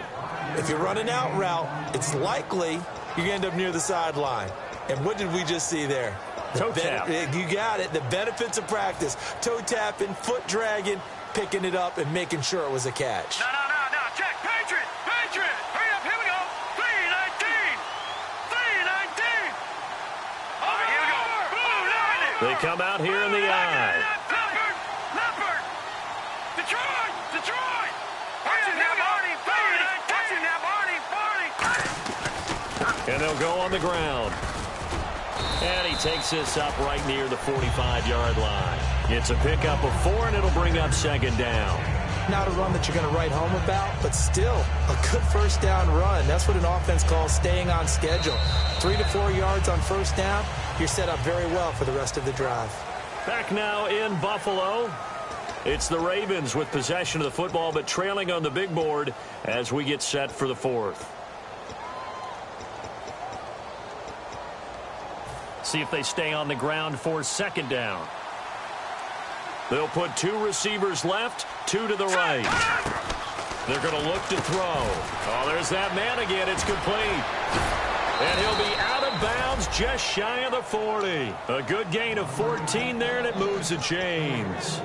S4: If you're running out route, it's likely you're going to end up near the sideline. And what did we just see there?
S3: Toe tap.
S4: You got it. The benefits of practice. Toe tapping, foot dragging, picking it up, and making sure it was a catch.
S1: No. Check. Patriot. Hurry up. Here we go. 319. All right, here we go. Blue 90.
S3: They come out here in the eye.
S1: Leopard. Detroit.
S3: And they'll go on the ground. And he takes this up right near the 45-yard line. It's a pickup of 4, and it'll bring up second down.
S4: Not a run that you're going to write home about, but still a good first down run. That's what an offense calls staying on schedule. 3 to 4 yards on first down, you're set up very well for the rest of the drive.
S3: Back now in Buffalo. It's the Ravens with possession of the football, but trailing on the big board as we get set for the fourth. See if they stay on the ground for second down. They'll put 2 receivers left, 2 to the right. They're going to look to throw. Oh, there's that man again. It's complete. And he'll be out of bounds just shy of the 40. A good gain of 14 there, and it moves the chains.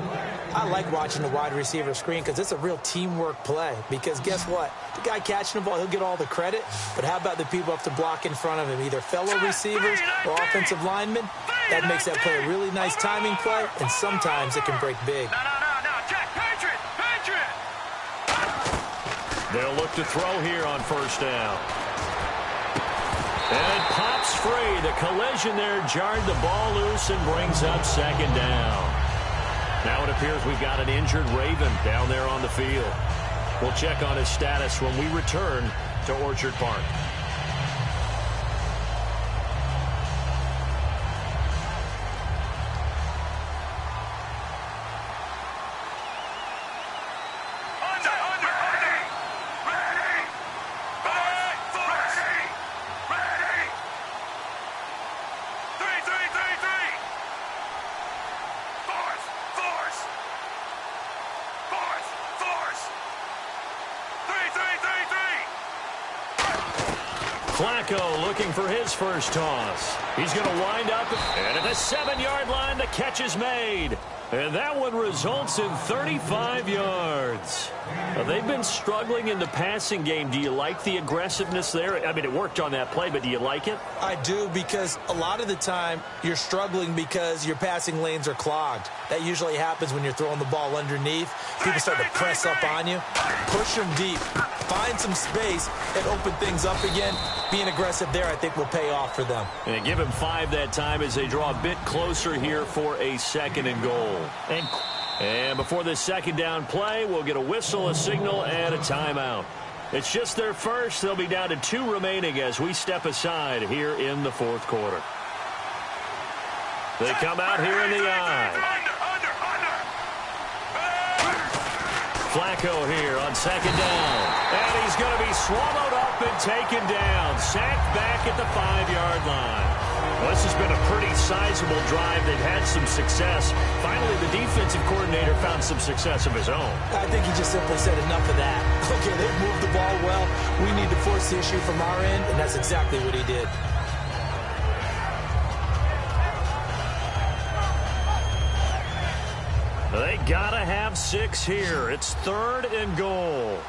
S4: I like watching the wide receiver screen because it's a real teamwork play. Because guess what? The guy catching the ball, he'll get all the credit. But how about the people up to block in front of him, either fellow receivers or offensive linemen? That makes that play a really nice timing play, and sometimes it can break big.
S1: No. Check. Patriot.
S3: They'll look to throw here on first down. And it pops free. The collision there jarred the ball loose and brings up second down. Now it appears we've got an injured Raven down there on the field. We'll check on his status when we return to Orchard Park. Flacco looking for his first toss. He's going to wind up, and at the 7-yard line, the catch is made. And that one results in 35 yards. Now, they've been struggling in the passing game. Do you like the aggressiveness there? I mean, it worked on that play, but do you like it?
S4: I do, because a lot of the time you're struggling because your passing lanes are clogged. That usually happens when you're throwing the ball underneath. People start to press up on you. Push them deep. Find some space and open things up again. Being aggressive there, I think, will pay off for them.
S3: And give him 5 that time as they draw a bit closer here for a 2nd and goal. And before this second down play, we'll get a whistle, a signal, and a timeout. It's just their first. They'll be down to 2 remaining as we step aside here in the fourth quarter. They come out here in the eye. Flacco here on second down. And he's going to be swallowed up and taken down. Sacked back at the 5-yard line. Well, this has been a pretty sizable drive. They've had some success. Finally, the defensive coordinator found some success of his own.
S4: I think he just simply said enough of that. Okay, they've moved the ball well. We need to force the issue from our end, and that's exactly what he did.
S3: They gotta have 6 here. It's 3rd and goal.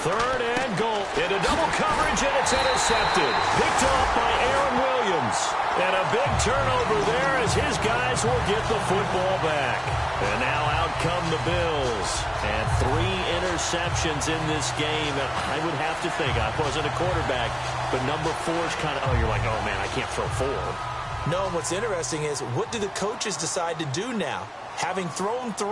S3: 3rd and goal. Into double coverage, and it's intercepted. Picked off by Aaron Williams. And a big turnover there as his guys will get the football back. And now out come the Bills. And 3 interceptions in this game. And I would have to think, I wasn't a quarterback, but number 4 is kind of, you're like, oh, man, I can't throw 4.
S4: No, what's interesting is, what do the coaches decide to do now? Having thrown 3,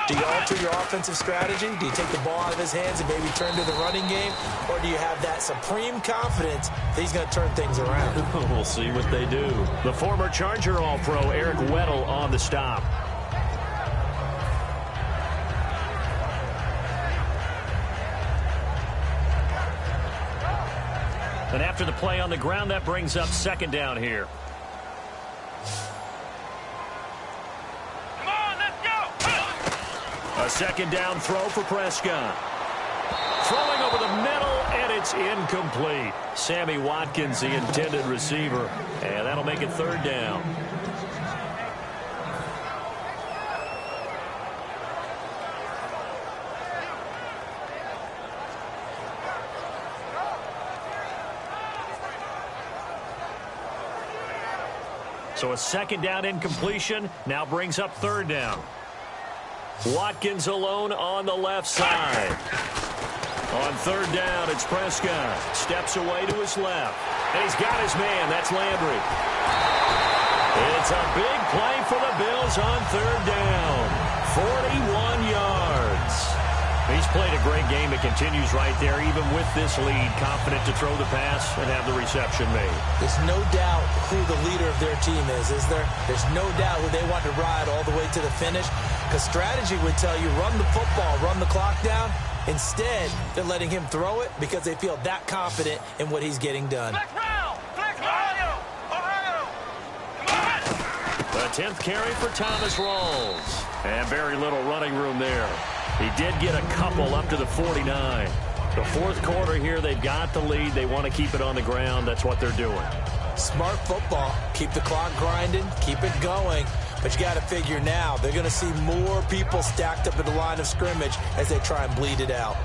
S4: do you alter your offensive strategy? Do you take the ball out of his hands and maybe turn to the running game? Or do you have that supreme confidence that he's going to turn things around?
S3: We'll see what they do. The former Charger All-Pro Eric Weddle on the stop. And after the play on the ground, that brings up second down here. A second down throw for Prescott. Throwing over the middle, and it's incomplete. Sammy Watkins, the intended receiver. And that'll make it third down. So a second down incompletion now brings up third down. Watkins alone on the left side. On third down, it's Prescott. Steps away to his left. And he's got his man. That's Landry. It's a big play for the Bills on third down. 41 yards. He's played a great game. It continues right there, even with this lead. Confident to throw the pass and have the reception made.
S4: There's no doubt who the leader of their team is there? There's no doubt who they want to ride all the way to the finish. Because strategy would tell you, run the football, run the clock down. Instead, they're letting him throw it because they feel that confident in what he's getting done.
S3: The 10th carry for Thomas Rawls. And very little running room there. He did get a couple up to the 49. The fourth quarter here, they've got the lead. They want to keep it on the ground. That's what they're doing.
S4: Smart football. Keep the clock grinding. Keep it going. But you got to figure now, they're going to see more people stacked up at the line of scrimmage as they try and bleed it out.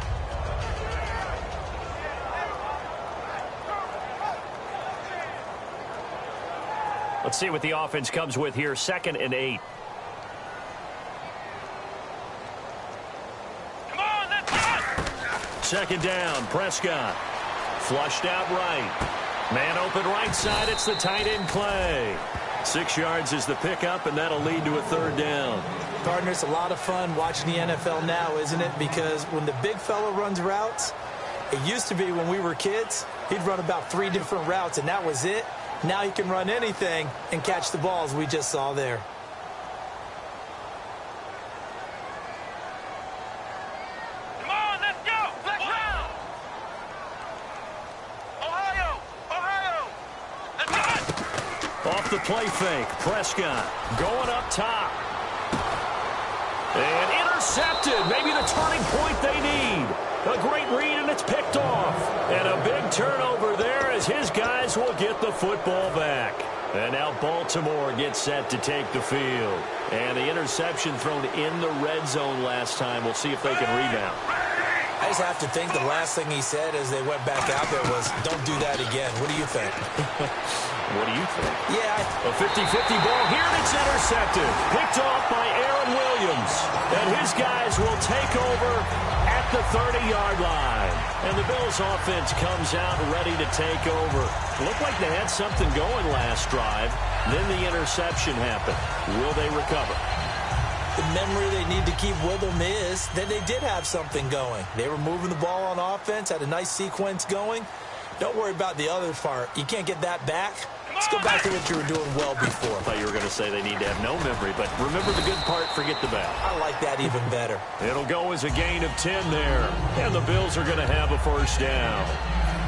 S3: Let's see what the offense comes with here. 2nd and 8.
S1: Come on, let's go!
S3: Second down, Prescott. Flushed out right. Man open right side, it's the tight end Clay. 6 yards is the pickup, and that'll lead to a third down.
S4: Gardner, it's a lot of fun watching the NFL now, isn't it? Because when the big fella runs routes, it used to be when we were kids, he'd run about 3 different routes, and that was it. Now he can run anything and catch the balls we just saw there.
S1: Come on, let's go! Let's go! Ohio! Let's go!
S3: Off the play fake, Prescott going up top. And intercepted. Maybe the turning point they need. A great read, and it's picked off. And a big turnover there as his guys will get the football back. And now Baltimore gets set to take the field. And the interception thrown in the red zone last time. We'll see if they can rebound.
S4: I just have to think the last thing he said as they went back out there was, don't do that again. What do you think?
S3: What do you think?
S4: Yeah.
S3: A 50-50 ball here, and it's intercepted. Picked off by Aaron Williams. And his guys will take over at the 30-yard line. And the Bills offense comes out ready to take over. Looked like they had something going last drive. Then the interception happened. Will they recover?
S4: The memory they need to keep with them is that they did have something going. They were moving the ball on offense, had a nice sequence going. Don't worry about the other part. You can't get that back. Let's go back to what you were doing well before.
S3: I thought you were going to say they need to have no memory, but remember the good part, forget the bad.
S4: I like that even better.
S3: It'll go as a gain of 10 there, and the Bills are going to have a first down.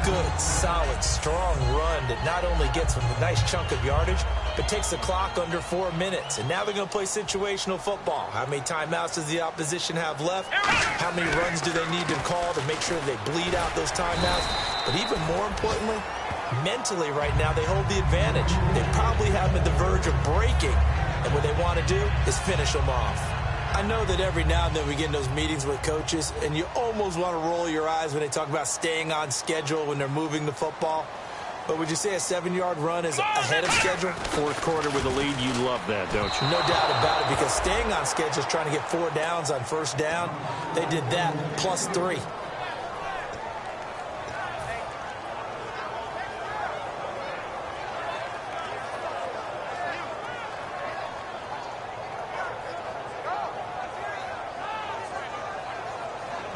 S4: Good, solid, strong run that not only gets them a nice chunk of yardage, but takes the clock under 4 minutes. And now they're going to play situational football. How many timeouts does the opposition have left? How many runs do they need to call to make sure they bleed out those timeouts? But even more importantly, mentally right now, they hold the advantage. They probably have them at the verge of breaking. And what they want to do is finish them off. I know that every now and then we get in those meetings with coaches, and you almost want to roll your eyes when they talk about staying on schedule when they're moving the football. But would you say a 7-yard run is ahead of schedule?
S3: Fourth quarter with a lead, you love that, don't you?
S4: No doubt about it, because staying on schedule is trying to get 4 downs on first down. They did that plus 3.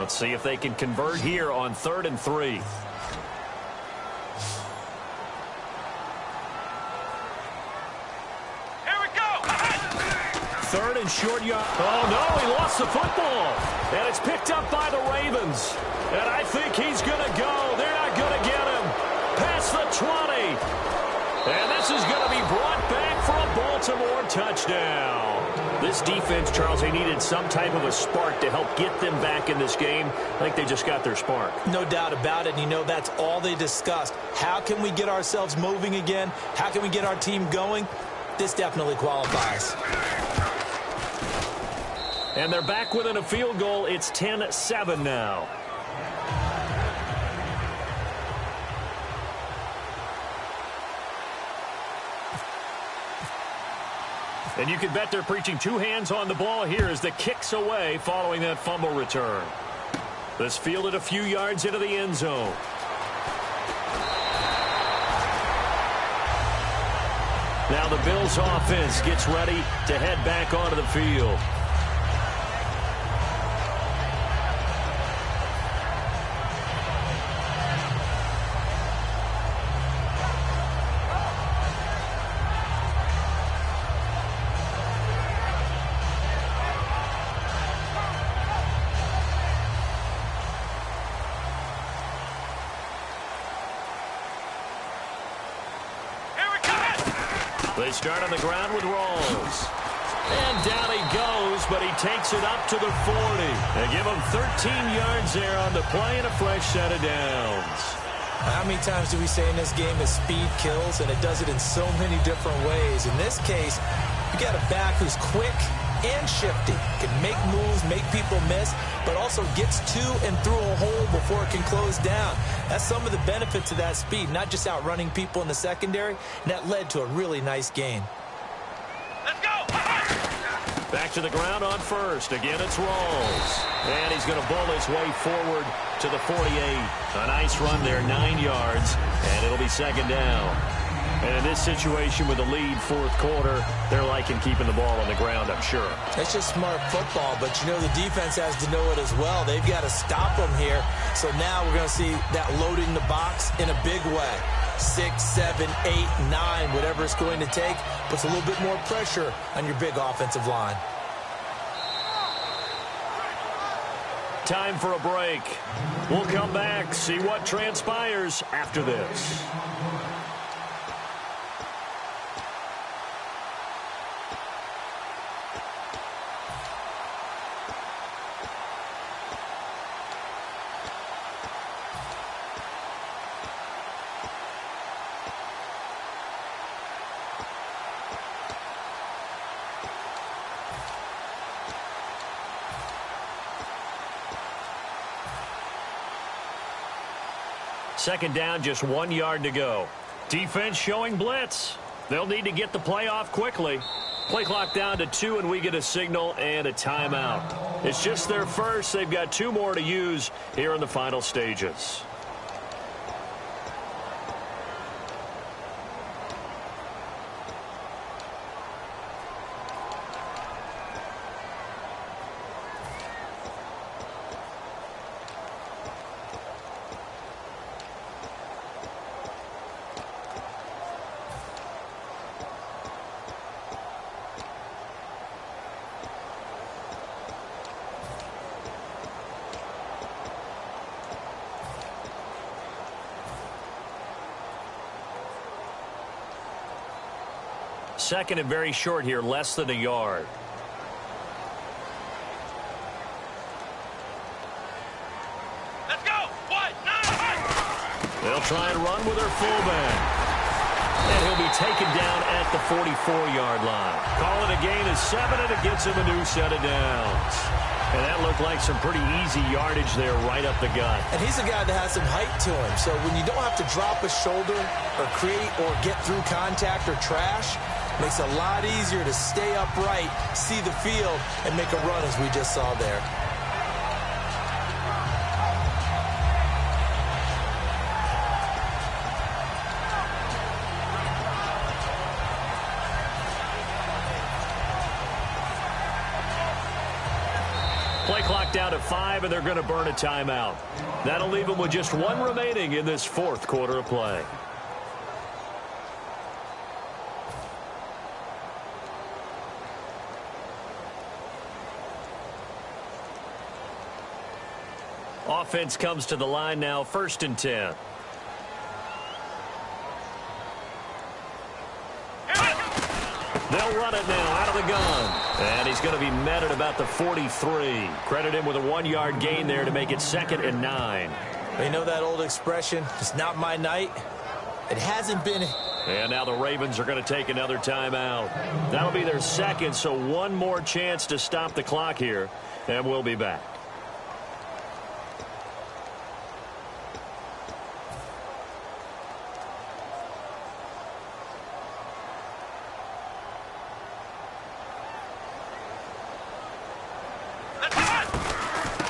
S3: Let's see if they can convert here on 3rd and 3. Third and short yard. Oh, no, he lost the football. And it's picked up by the Ravens. And I think he's going to go. They're not going to get him. Past the 20. And this is going to be brought back for a Baltimore touchdown. This defense, Charles, they needed some type of a spark to help get them back in this game. I think they just got their spark.
S4: No doubt about it. And you know, that's all they discussed. How can we get ourselves moving again? How can we get our team going? This definitely qualifies.
S3: And they're back within a field goal. It's 10-7 now. And you can bet they're preaching two hands on the ball here as the kick's away following that fumble return. This fielded a few yards into the end zone. Now the Bills offense gets ready to head back onto the field. They start on the ground with Rawls. And down he goes, but he takes it up to the 40. They give him 13 yards there on the play and a fresh set of downs.
S4: How many times do we say in this game that speed kills, and it does it in so many different ways? In this case, you got a back who's quick and shifty, can make moves, make people miss, but also gets to and through a hole before it can close down. That's some of the benefits of that speed, not just outrunning people in the secondary, and that led to a really nice gain.
S1: Let's go!
S3: Back to the ground on first. Again, it's Rawls. And he's going to bowl his way forward to the 48. A nice run there, 9 yards, and it'll be second down. And in this situation with the lead, fourth quarter, they're liking keeping the ball on the ground, I'm sure.
S4: It's just smart football, but you know the defense has to know it as well. They've got to stop them here. So now we're going to see that loading the box in a big way. 6, 7, 8, 9, whatever it's going to take, puts a little bit more pressure on your big offensive line.
S3: Time for a break. We'll come back, see what transpires after this. Second down, just 1 yard to go. Defense showing blitz. They'll need to get the play off quickly. Play clock down to 2, and we get a signal and a timeout. It's just their first. They've got 2 more to use here in the final stages. Second and very short here, less than a yard.
S1: Let's go! What?
S3: They'll try and run with their fullback. And he'll be taken down at the 44-yard line. Call it a gain of 7, and it gets him a new set of downs. And that looked like some pretty easy yardage there right up the gut.
S4: And he's a guy that has some height to him. So when you don't have to drop a shoulder or create or get through contact or trash, makes it a lot easier to stay upright, see the field, and make a run as we just saw there.
S3: Play clock down to 5, and they're going to burn a timeout. That'll leave them with just 1 remaining in this 4th quarter of play. Offense comes to the line now, 1st and 10. They'll run it now out of the gun. And he's going to be met at about the 43. Credit him with a 1-yard gain there to make it 2nd and 9.
S4: You know that old expression, it's not my night? It hasn't been.
S3: And now the Ravens are going to take another timeout. That'll be their 2nd, so 1 more chance to stop the clock here. And we'll be back.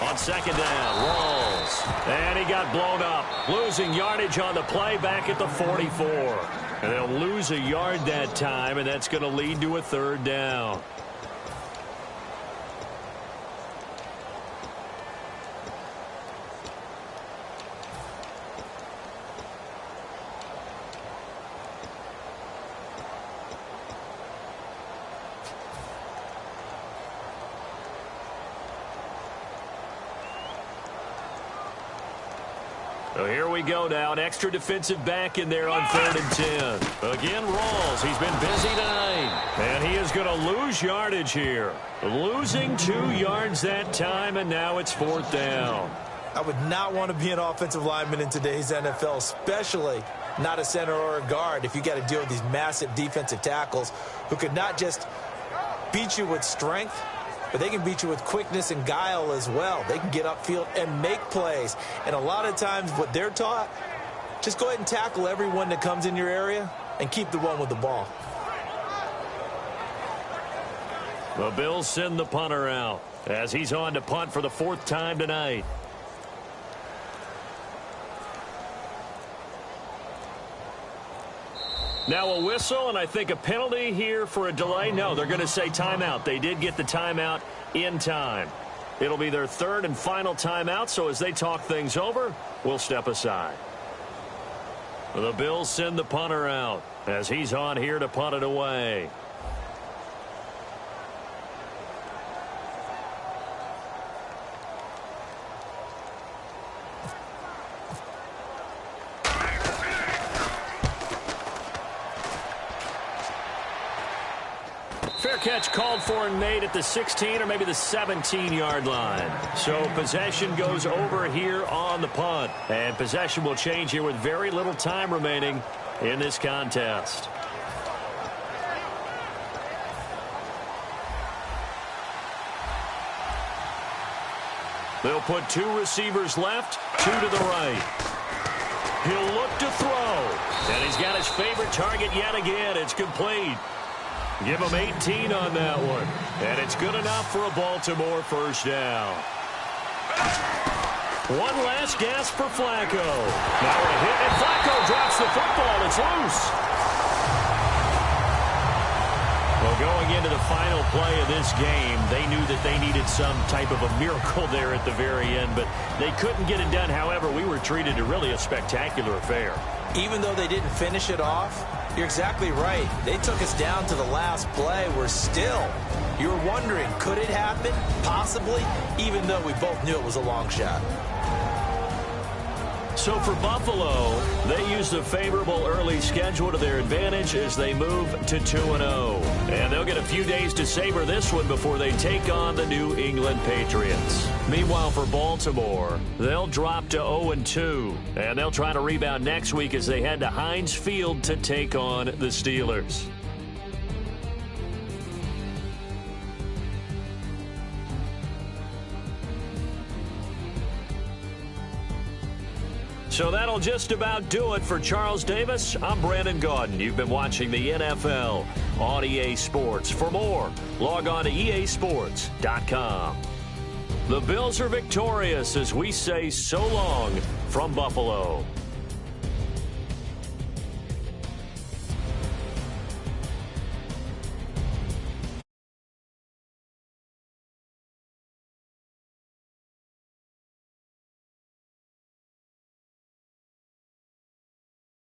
S3: On 2nd down, Rawls. And he got blown up. Losing yardage on the play back at the 44. And they'll lose a yard that time, and that's going to lead to a 3rd down. So here we go now. An extra defensive back in there on 3rd and 10. Again, Rawls. He's been busy tonight. And he is going to lose yardage here. Losing 2 yards that time, and now it's 4th down.
S4: I would not want to be an offensive lineman in today's NFL, especially not a center or a guard, if you got to deal with these massive defensive tackles who could not just beat you with strength, but they can beat you with quickness and guile as well. They can get upfield and make plays. And a lot of times what they're taught, just go ahead and tackle everyone that comes in your area and keep the one with the ball.
S3: The Bills send the punter out as he's on to punt for the 4th time tonight. Now a whistle, and I think a penalty here for a delay. No, they're going to say timeout. They did get the timeout in time. It'll be their 3rd and final timeout, so as they talk things over, we'll step aside. The Bills send the punter out as he's on here to punt it away. Fair catch called for and made at the 16 or maybe the 17-yard line. So possession goes over here on the punt. And possession will change here with very little time remaining in this contest. They'll put 2 receivers left, 2 to the right. He'll look to throw. And he's got his favorite target yet again. It's complete. Give him 18 on that one. And it's good enough for a Baltimore 1st down. One last gasp for Flacco. Now a hit, and Flacco drops the football. It's loose. Well, going into the final play of this game, they knew that they needed some type of a miracle there at the very end, but they couldn't get it done. However, we were treated to really a spectacular affair.
S4: Even though they didn't finish it off, you're exactly right. They took us down to the last play. You're wondering, could it happen? Possibly, even though we both knew it was a long shot.
S3: So for Buffalo, they use the favorable early schedule to their advantage as they move to 2-0. And they'll get a few days to savor this one before they take on the New England Patriots. Meanwhile, for Baltimore, they'll drop to 0-2. And they'll try to rebound next week as they head to Heinz Field to take on the Steelers. So that'll just about do it for Charles Davis. I'm Brandon Gaudin. You've been watching the NFL on EA Sports. For more, log on to easports.com. The Bills are victorious as we say so long from Buffalo.